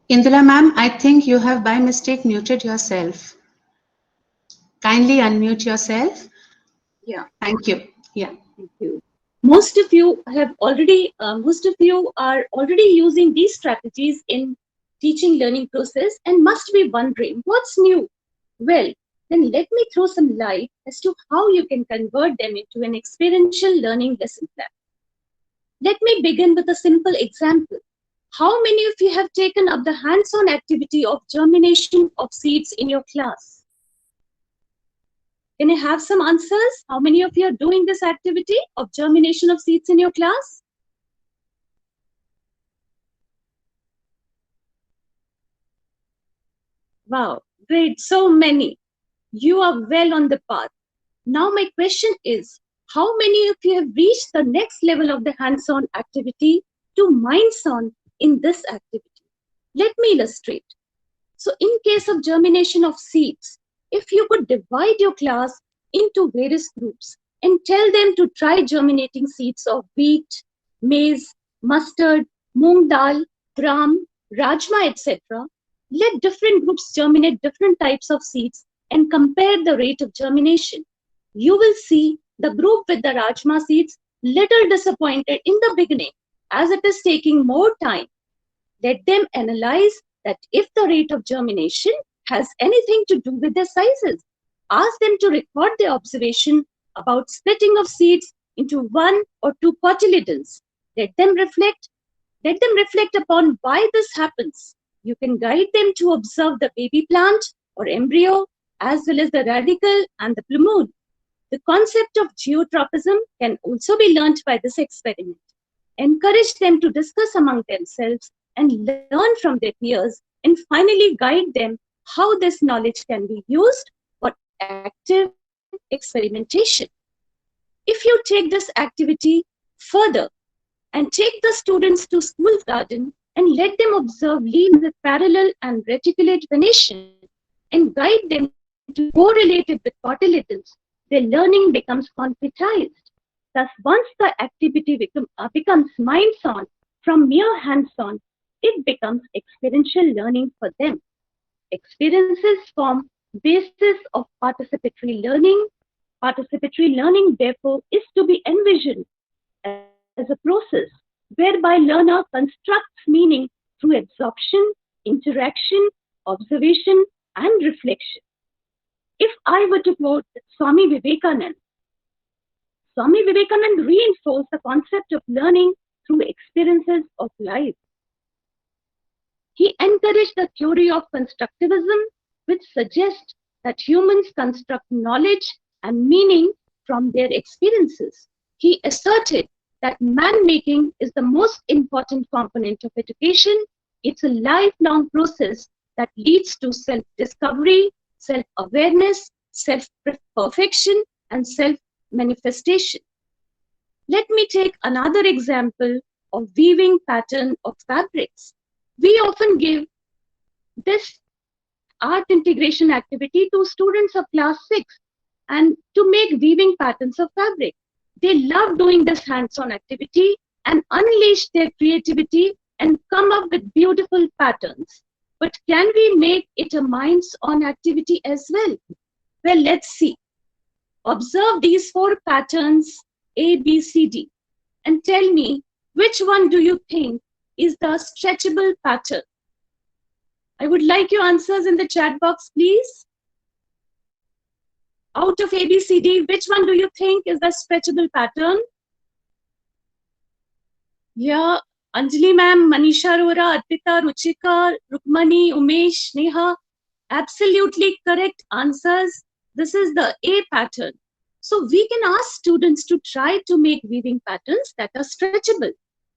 Indira ma'am, I think you have by mistake muted yourself. Kindly unmute yourself. Yeah. Thank you. Yeah. Thank you. Most of you are already using these strategies in teaching learning process and must be wondering what's new. Well, then let me throw some light as to how you can convert them into an experiential learning lesson plan. Let me begin with a simple example. How many of you have taken up the hands-on activity of germination of seeds in your class? Can I have some answers? How many of you are doing this activity of germination of seeds in your class? Wow, great, so many. You are well on the path. Now my question is, how many of you have reached the next level of the hands-on activity to minds-on in this activity? Let me illustrate. So in case of germination of seeds, if you could divide your class into various groups and tell them to try germinating seeds of wheat, maize, mustard, moong dal, gram, rajma, etc., let different groups germinate different types of seeds and compare the rate of germination. You will see the group with the rajma seeds little disappointed in the beginning as it is taking more time. Let them analyze that if the rate of germination has anything to do with their sizes. Ask them to record their observation about splitting of seeds into 1 or 2 cotyledons. Let them reflect upon why this happens. You can guide them to observe the baby plant or embryo as well as the radicle and the plumule. The concept of geotropism can also be learned by this experiment. Encourage them to discuss among themselves and learn from their peers, and finally guide them how this knowledge can be used for active experimentation. If you take this activity further and take the students to school garden and let them observe leaves with parallel and reticulate venation and guide them to correlate it with cotyledons, their learning becomes concretized. Thus, once the activity becomes minds-on from mere hands-on, it becomes experiential learning for them. Experiences form basis of participatory learning. Participatory learning, therefore, is to be envisioned as a process whereby learner constructs meaning through absorption, interaction, observation, and reflection. If I were to quote Swami Vivekananda reinforced the concept of learning through experiences of life. He encouraged the theory of constructivism, which suggests that humans construct knowledge and meaning from their experiences. He asserted that man-making is the most important component of education. It's a lifelong process that leads to self-discovery, self-awareness, self-perfection, and self-manifestation. Let me take another example of weaving pattern of fabrics. We often give this art integration activity to students of class 6 and to make weaving patterns of fabric. They love doing this hands-on activity and unleash their creativity and come up with beautiful patterns. But can we make it a minds-on activity as well? Well, let's see. Observe these 4 patterns, A, B, C, D, and tell me which one do you think is the stretchable pattern? I would like your answers in the chat box, please. Out of A, B, C, D, which one do you think is the stretchable pattern? Yeah, Anjali ma'am, Manisha Arora, Arpita, Ruchika, Rukmani, Umesh, Neha, absolutely correct answers. This is the A pattern. So we can ask students to try to make weaving patterns that are stretchable.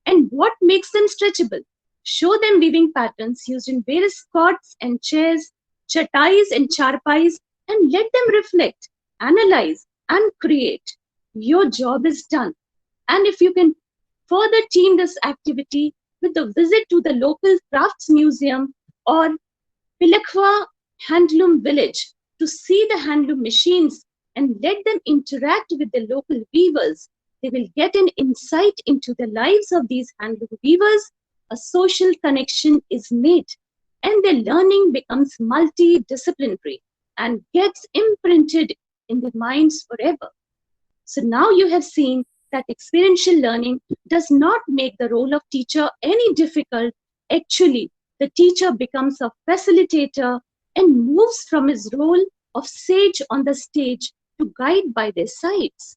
And what makes them stretchable? Show them weaving patterns used in various cots and chairs, chatais and charpais, and let them reflect, analyze, and create. Your job is done. And if you can further team this activity with a visit to the local crafts museum or Pilakwa Handloom Village to see the handloom machines and let them interact with the local weavers, they will get an insight into the lives of these handloom weavers. A social connection is made, and their learning becomes multidisciplinary and gets imprinted in their minds forever. So now you have seen that experiential learning does not make the role of teacher any difficult. Actually, the teacher becomes a facilitator and moves from his role of sage on the stage to guide by their sides.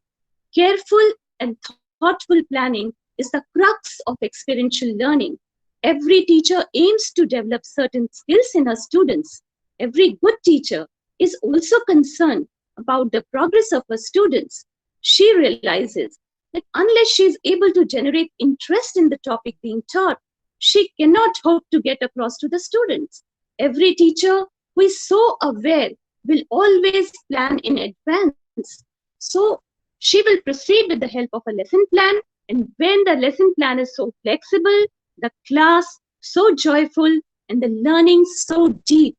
Careful and thoughtful planning is the crux of experiential learning. Every teacher aims to develop certain skills in her students. Every good teacher is also concerned about the progress of her students. She realizes that unless she is able to generate interest in the topic being taught, she cannot hope to get across to the students. Every teacher who is so aware will always plan in advance. So she will proceed with the help of a lesson plan, and when the lesson plan is so flexible, the class so joyful, and the learning so deep,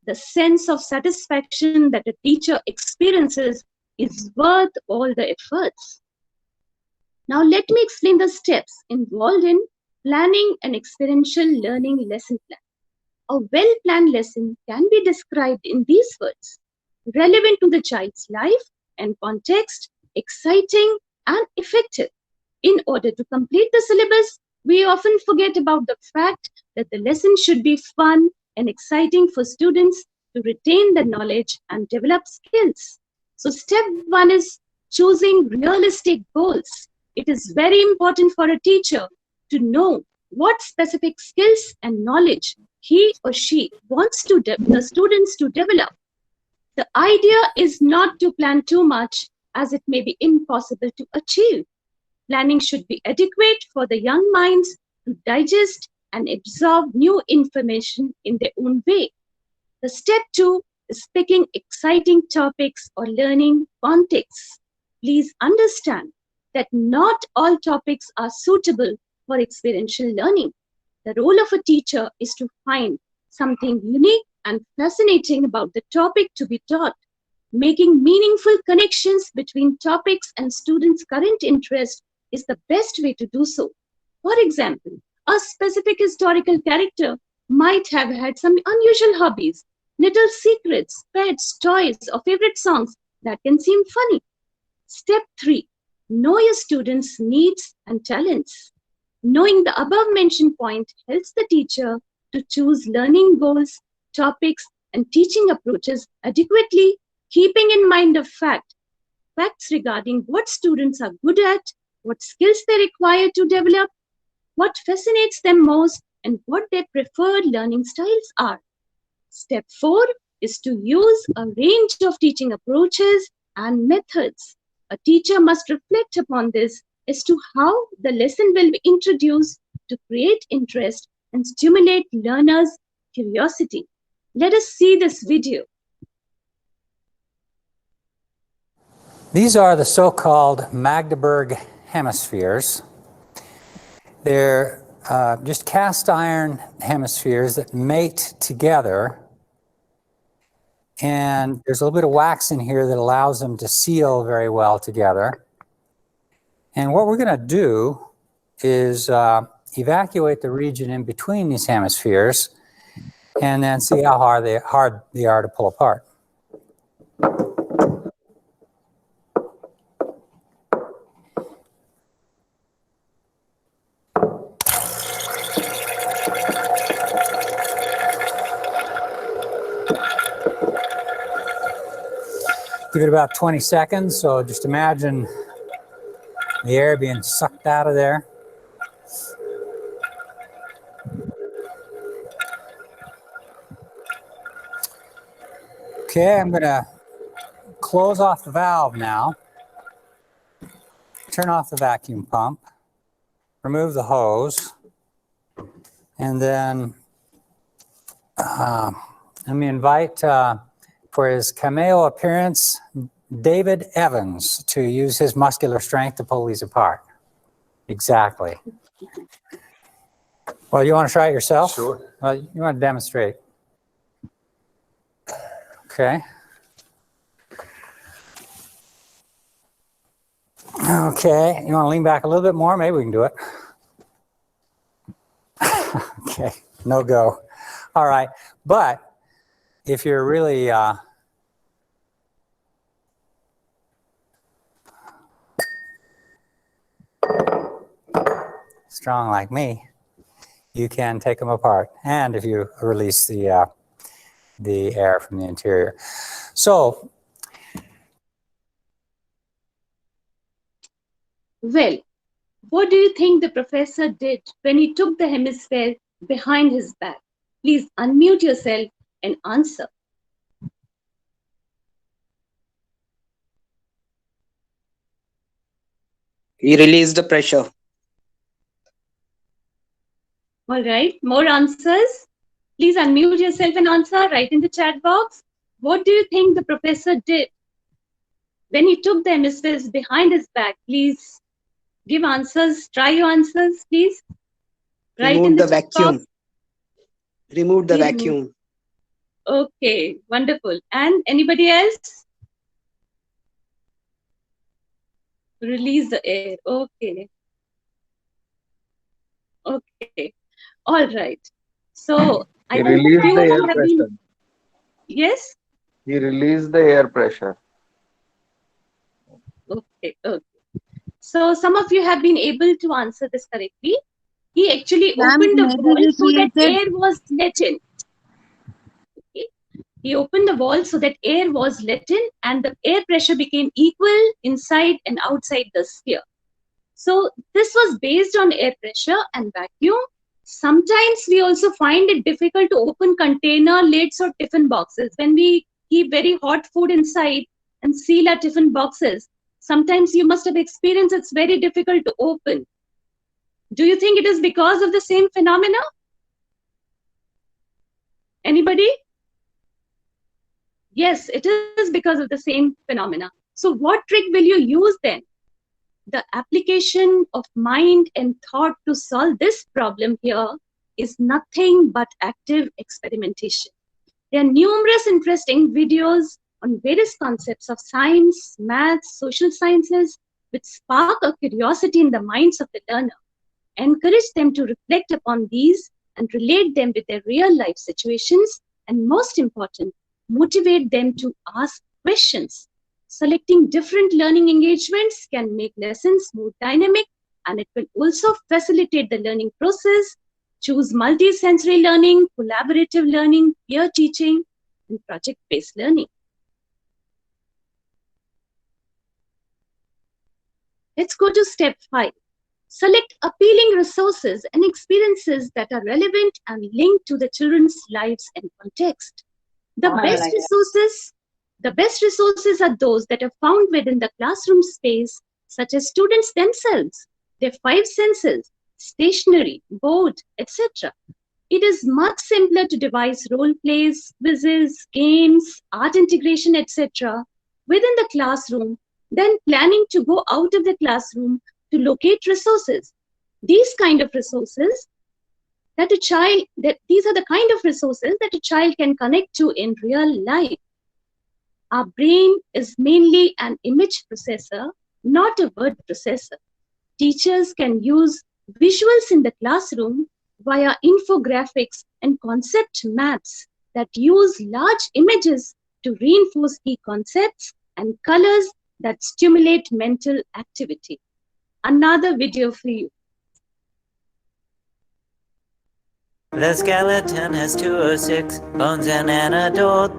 the sense of satisfaction that a teacher experiences is worth all the efforts. Now let me explain the steps involved in planning an experiential learning lesson plan. A well-planned lesson can be described in these words: relevant to the child's life and context, exciting and effective. In order to complete the syllabus, we often forget about the fact that the lesson should be fun and exciting for students to retain the knowledge and develop skills. So step 1 is choosing realistic goals. It is very important for a teacher to know what specific skills and knowledge he or she wants the students to develop. The idea is not to plan too much, as it may be impossible to achieve. Planning should be adequate for the young minds to digest and absorb new information in their own way. The step 2 is picking exciting topics or learning contexts. Please understand that not all topics are suitable for experiential learning. The role of a teacher is to find something unique and fascinating about the topic to be taught. Making meaningful connections between topics and students' current interest is the best way to do so. For example, a specific historical character might have had some unusual hobbies, little secrets, pets, toys, or favorite songs that can seem funny. Step 3, know your students' needs and talents. Knowing the above mentioned point helps the teacher to choose learning goals, topics, and teaching approaches adequately, keeping in mind the facts regarding what students are good at, what skills they require to develop, what fascinates them most, and what their preferred learning styles are. Step 4 is to use a range of teaching approaches and methods. A teacher must reflect upon this as to how the lesson will be introduced to create interest and stimulate learners' curiosity. Let us see this video. These are the so-called Magdeburg hemispheres. They're just cast iron hemispheres that mate together. And there's a little bit of wax in here that allows them to seal very well together. And what we're going to do is evacuate the region in between these hemispheres and then see how hard they are to pull apart. Give it about 20 seconds, so just imagine the air being sucked out of there. Okay, I'm going to close off the valve now. Turn off the vacuum pump. Remove the hose. And then let me invite, for his cameo appearance, David Evans to use his muscular strength to pull these apart. Exactly. Well, you want to try it yourself? Sure. Well, you want to demonstrate. Okay. Okay, you want to lean back a little bit more? Maybe we can do it. Okay, no go. All right, but if you're really strong like me, you can take them apart. And if you release the air from the interior. So, well, what do you think the professor did when he took the hemisphere behind his back? Please unmute yourself and answer. He released the pressure. All right, more answers. Please unmute yourself and answer. Write in the chat box. What do you think the professor did when he took the hemispheres behind his back? Please give answers. Try your answers, please. Write in the vacuum. Remove the vacuum. Okay, wonderful. And anybody else? Release the air. Okay. Okay. All right. So I think released few the of air you have pressure. been. Yes. He released the air pressure. Okay. Okay. So some of you have been able to answer this correctly. He actually opened the valve so that air was let in. Okay. He opened the valve so that air was let in, and the air pressure became equal inside and outside the sphere. So this was based on air pressure and vacuum. Sometimes we also find it difficult to open container lids or tiffin boxes. When we keep very hot food inside and seal our tiffin boxes, sometimes you must have experienced it's very difficult to open. Do you think it is because of the same phenomena? Anybody? Yes, it is because of the same phenomena. So what trick will you use then? The application of mind and thought to solve this problem here is nothing but active experimentation. There are numerous interesting videos on various concepts of science, maths, social sciences, which spark a curiosity in the minds of the learner. Encourage them to reflect upon these and relate them with their real life situations, and most important, motivate them to ask questions. Selecting different learning engagements can make lessons more dynamic, and it will also facilitate the learning process. Choose multi-sensory learning, collaborative learning, peer teaching, and project-based learning. Let's go to step 5. Select appealing resources and experiences that are relevant and linked to the children's lives and context. The best resources are those that are found within the classroom space, such as students themselves, their 5 senses, stationery, board, etc. It is much simpler to devise role plays, quizzes, games, art integration, etc. within the classroom than planning to go out of the classroom to locate resources. These kind of resources that these are the kind of resources that a child can connect to in real life. Our brain is mainly an image processor, not a word processor. Teachers can use visuals in the classroom via infographics and concept maps that use large images to reinforce key concepts and colors that stimulate mental activity. Another video for you. The skeleton has 206 bones and an adult.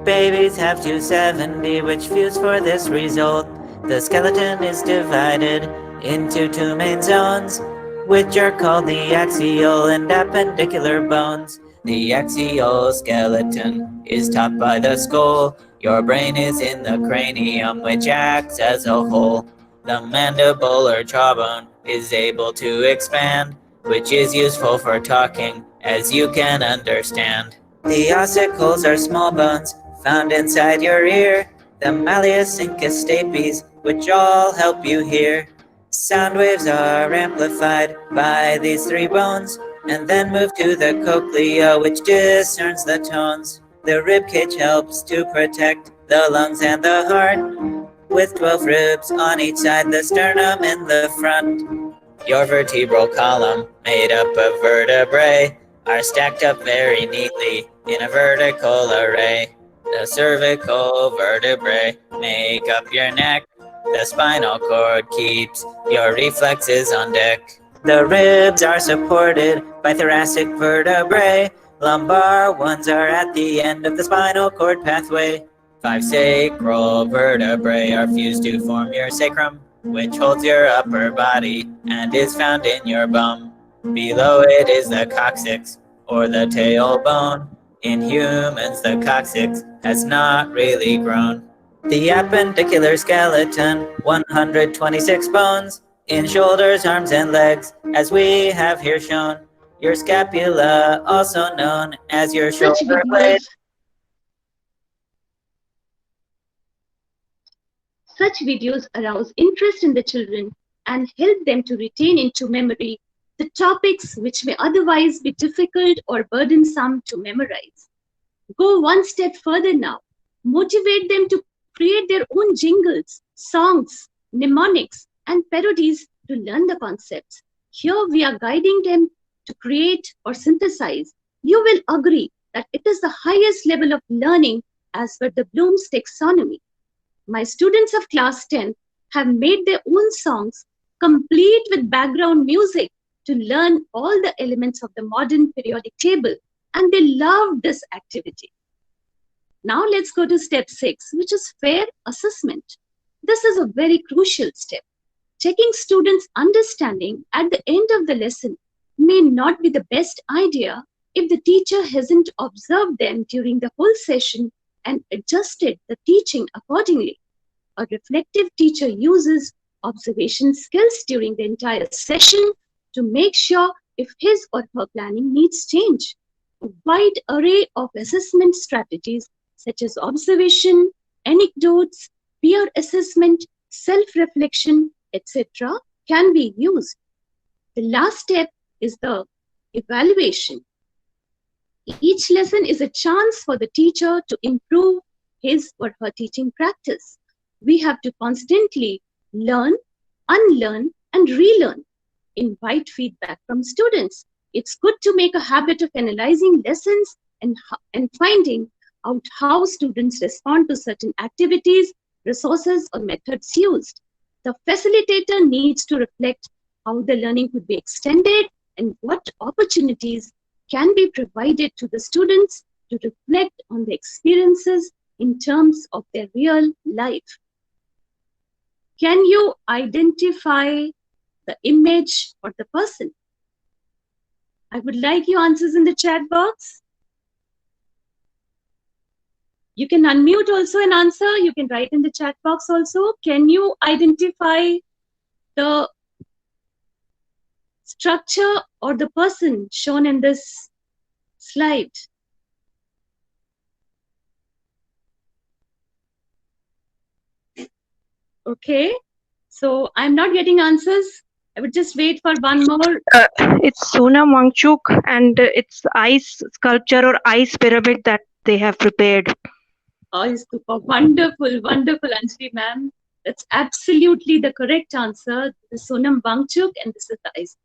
Babies have 270, which views for this result. The skeleton is divided into 2 main zones, which are called the axial and appendicular bones. The exoskeleton is topped by the skull. Your brain is in the cranium, which acts as a whole. The mandible or jawbone is able to expand, which is useful for talking, as you can understand. The ossicles are small bones found inside your ear. The malleus incus stapes, which all help you hear. Sound waves are amplified by these three bones, and then move to the cochlea, which discerns the tones. The ribcage helps to protect the lungs and the heart, with 12 ribs on each side, the sternum in the front. Your vertebral column, made up of vertebrae, are stacked up very neatly in a vertical array. The cervical vertebrae make up your neck. The spinal cord keeps your reflexes on deck. The ribs are supported by thoracic vertebrae. Lumbar ones are at the end of the spinal cord pathway. 5 sacral vertebrae are fused to form your sacrum, which holds your upper body and is found in your bum. Below it is the coccyx, or the tailbone. In humans, the coccyx has not really grown. The appendicular skeleton, 126 bones, in shoulders, arms, and legs, as we have here shown. Your scapula, also known as your shoulder blade. Such videos arouse interest in the children and help them to retain into memory the topics which may otherwise be difficult or burdensome to memorize. Go one step further now. Motivate them to create their own jingles, songs, mnemonics, and parodies to learn the concepts. Here we are guiding them to create or synthesize. You will agree that it is the highest level of learning as per the Bloom's taxonomy. My students of class 10 have made their own songs complete with background music to learn all the elements of the modern periodic table, and they love this activity. Now let's go to step 6, which is fair assessment. This is a very crucial step. Checking students' understanding at the end of the lesson may not be the best idea if the teacher hasn't observed them during the whole session and adjusted the teaching accordingly. A reflective teacher uses observation skills during the entire session to make sure if his or her planning needs change. A wide array of assessment strategies such as observation, anecdotes, peer assessment, self-reflection, etc. can be used. The last step is the evaluation. Each lesson is a chance for the teacher to improve his or her teaching practice. We have to constantly learn, unlearn, and relearn. Invite feedback from students. It's good to make a habit of analyzing lessons and finding out how students respond to certain activities, resources, or methods used. The facilitator needs to reflect how the learning could be extended and what opportunities can be provided to the students to reflect on the experiences in terms of their real life. Can you identify the image or the person? I would like your answers in the chat box. You can unmute also and answer. You can write in the chat box also. Can you identify the structure or the person shown in this slide? Okay, so I'm not getting answers. I would just wait for one more. It's Sonam Wangchuk, and it's ice sculpture or ice pyramid that they have prepared. Oh, super. Wonderful, wonderful, Anjali ma'am. That's absolutely the correct answer. This is Sonam Wangchuk, and this is the ice.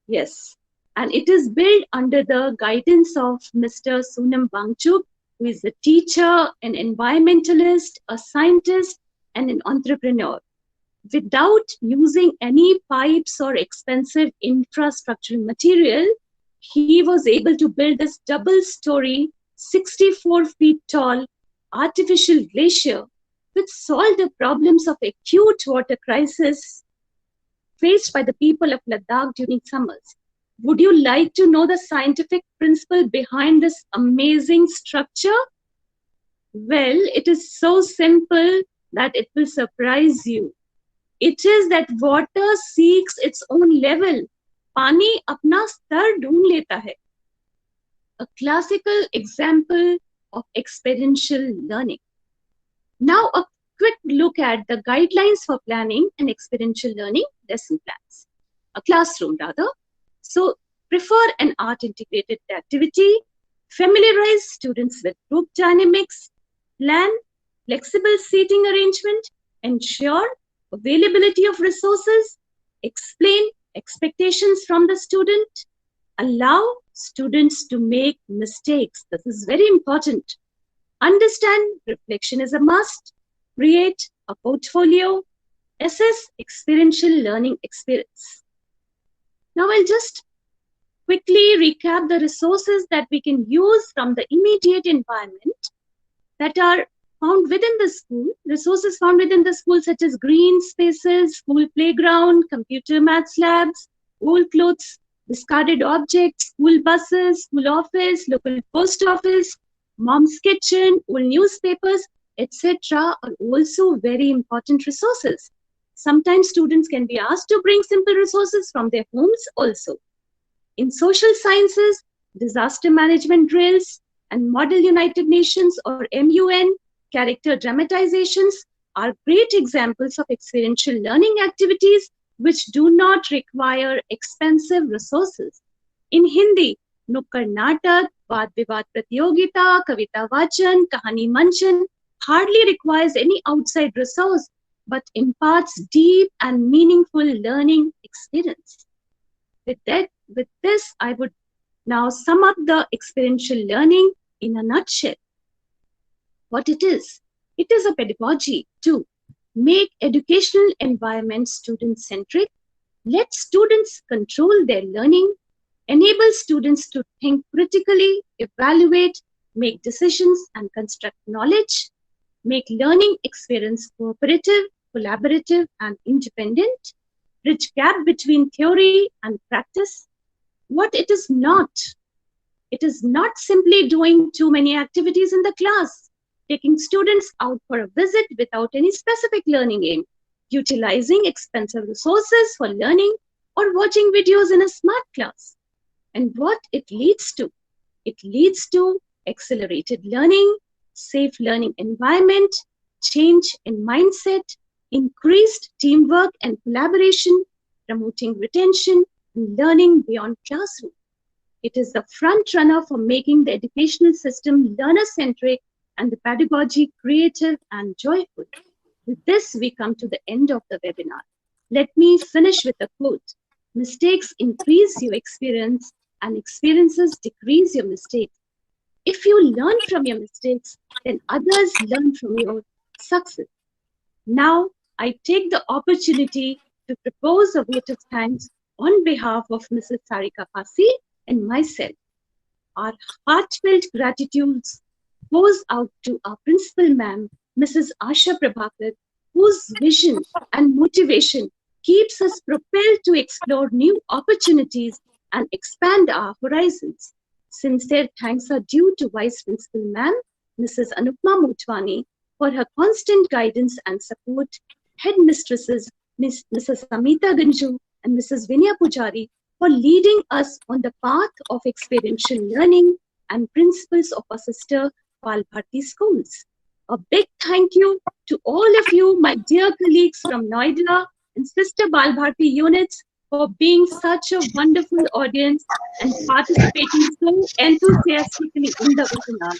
Yes, and it is built under the guidance of Mr. Sonam Wangchuk, who is a teacher, an environmentalist, a scientist, and an entrepreneur. Without using any pipes or expensive infrastructural material, he was able to build this double-story, 64 feet tall artificial glacier which solved the problems of acute water crisis faced by the people of Ladakh during summers. Would you like to know the scientific principle behind this amazing structure? Well, it is so simple that it will surprise you. It is that water seeks its own level. पानी अपना स्तर ढूंढ लेता है. A classical example of experiential learning. Now a quick look at the guidelines for planning and experiential learning lesson plans. A classroom rather. So prefer an art integrated activity, familiarize students with group dynamics, plan flexible seating arrangement, ensure availability of resources, explain expectations from the student, allow students to make mistakes. This is very important. Understand reflection is a must, create a portfolio, assess experiential learning experience. Now I'll just quickly recap the resources that we can use from the immediate environment that are found within the school. Resources found within the school such as green spaces, school playground, computer maths labs, old clothes, discarded objects, school buses, school office, local post office, mom's kitchen, old newspapers, etc. are also very important resources. Sometimes students can be asked to bring simple resources from their homes also. In social sciences, disaster management drills and Model United Nations or MUN character dramatizations are great examples of experiential learning activities which do not require expensive resources. In Hindi, Nukkad Natak, Vaad Vivaad Pratiyogita, Kavita Vachan, Kahani Manchan hardly requires any outside resource but imparts deep and meaningful learning experience. With this, I would now sum up the experiential learning in a nutshell. What it is a pedagogy to make educational environments student-centric, let students control their learning, enable students to think critically, evaluate, make decisions and construct knowledge, make learning experience cooperative, collaborative and independent, bridge gap between theory and practice. What it is not simply doing too many activities in the class, taking students out for a visit without any specific learning aim, utilizing expensive resources for learning, or watching videos in a smart class. And what it leads to? It leads to accelerated learning, safe learning environment, change in mindset, increased teamwork and collaboration, promoting retention and learning beyond classroom. It is the front runner for making the educational system learner-centric and the pedagogy creative and joyful. With this, we come to the end of the webinar. Let me finish with a quote. Mistakes increase your experience and experiences decrease your mistakes. If you learn from your mistakes, then others learn from your success. Now, I take the opportunity to propose a vote of thanks on behalf of Mrs. Sarika Pasi and myself. Our heartfelt gratitudes goes out to our principal ma'am, Mrs. Asha Prabhakar, whose vision and motivation keeps us propelled to explore new opportunities and expand our horizons. Sincere thanks are due to Vice Principal Ma'am, Mrs. Anupma Motwani, for her constant guidance and support, headmistresses, Mrs. Amita Ganju and Mrs. Vinaya Pujari, for leading us on the path of experiential learning, and principals of our sister Bal Bharti schools. A big thank you to all of you, my dear colleagues from Noida and sister Bal Bharti units, for being such a wonderful audience and participating so enthusiastically in the webinar.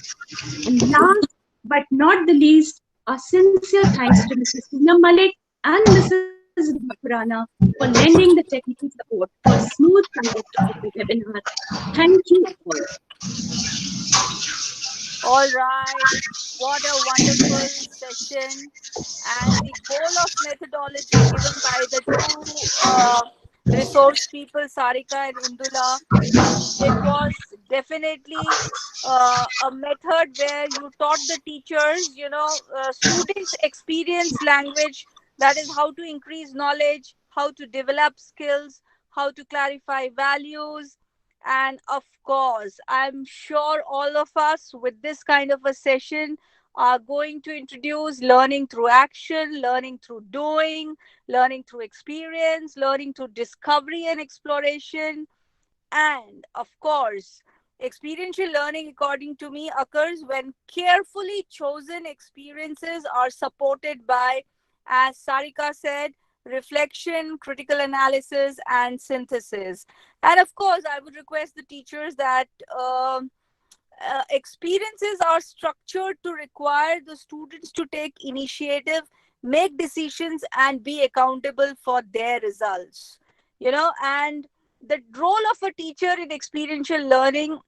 And last but not the least, our sincere thanks to Mrs. Poonam Malik and Mrs. Khurana for lending the technical support for smooth conduct of the webinar. Thank you all. All right, what a wonderful session, and the goal of methodology given by the two resource people, Sarika and Indula, it was definitely a method where you taught the teachers, students experience language, that is how to increase knowledge, how to develop skills, how to clarify values. And of course, I'm sure all of us with this kind of a session are going to introduce learning through action, learning through doing, learning through experience, learning through discovery and exploration. And of course, experiential learning, according to me, occurs when carefully chosen experiences are supported by, as Sarika said, reflection, critical analysis, and synthesis. And of course, I would request the teachers that experiences are structured to require the students to take initiative, make decisions, and be accountable for their results. And the role of a teacher in experiential learning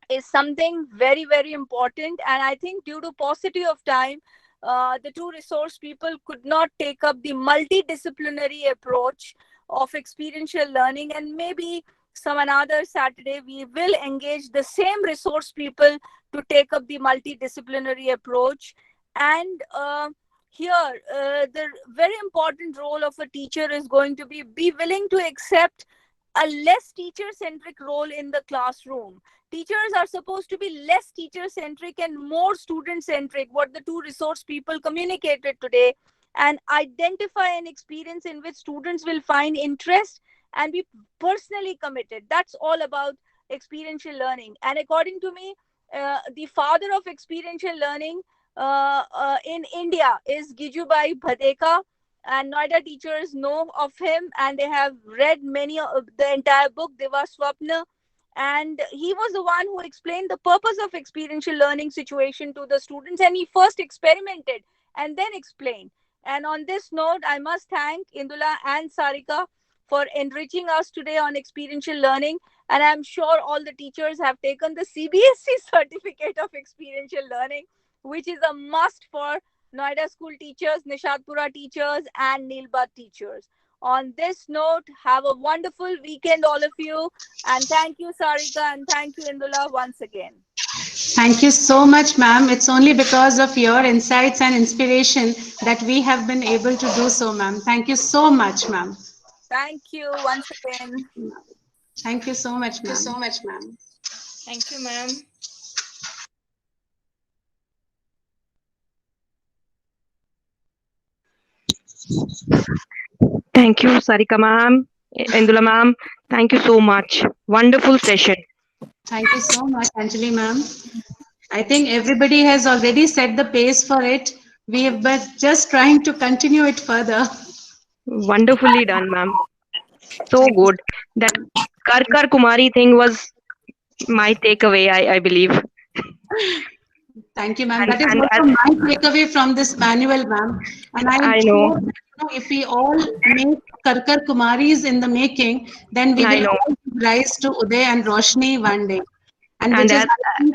is something very, very important. And I think due to paucity of time, the two resource people could not take up the multidisciplinary approach of experiential learning. And maybe some another Saturday, we will engage the same resource people to take up the multidisciplinary approach. And here, the very important role of a teacher is going to be willing to accept a less teacher-centric role in the classroom. Teachers are supposed to be less teacher-centric and more student-centric, what the two resource people communicated today, and identify an experience in which students will find interest and be personally committed. That's all about experiential learning. And according to me, the father of experiential learning in India is Gijubai Bhadeka, and Noida teachers know of him, and they have read many of the entire book, Deva Swapna. And he was the one who explained the purpose of experiential learning situation to the students, and he first experimented and then explained. And on this note, I must thank Indula and Sarika for enriching us today on experiential learning. And I'm sure all the teachers have taken the CBSE certificate of experiential learning, which is a must for Noida school teachers, Nishadpura teachers, and Nilbad teachers. On this note, have a wonderful weekend, all of you. And thank you, Sarika, and thank you, Indula, once again. Thank you so much, ma'am. It's only because of your insights and inspiration that we have been able to do so, ma'am. Thank you so much, ma'am. Thank you once again. Thank you so much, ma'am. Thank you, ma'am. Thank you, Sarika ma'am, Indula ma'am. Thank you so much. Wonderful session. Thank you so much, Anjali ma'am. I think everybody has already set the pace for it. We have been just trying to continue it further. Wonderfully done, ma'am. So good. That Karkar Kumari thing was my takeaway, I believe. Thank you, ma'am. That is also my takeaway from this manual, ma'am. And I know. Sure that, if we all make Karkar Kumaris in the making, then we will all rise to Uday and Roshni one day. And as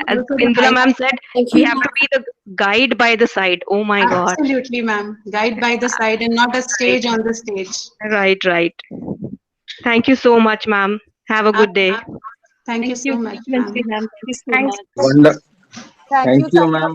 Indula ma'am said, we have to be the guide by the side. Oh my God. Absolutely, ma'am. Guide by the side and not a stage on the stage. Right. Thank you so much, ma'am. Have a good day. Thank you so much, ma'am. Thank you so much. Thank you, ma'am.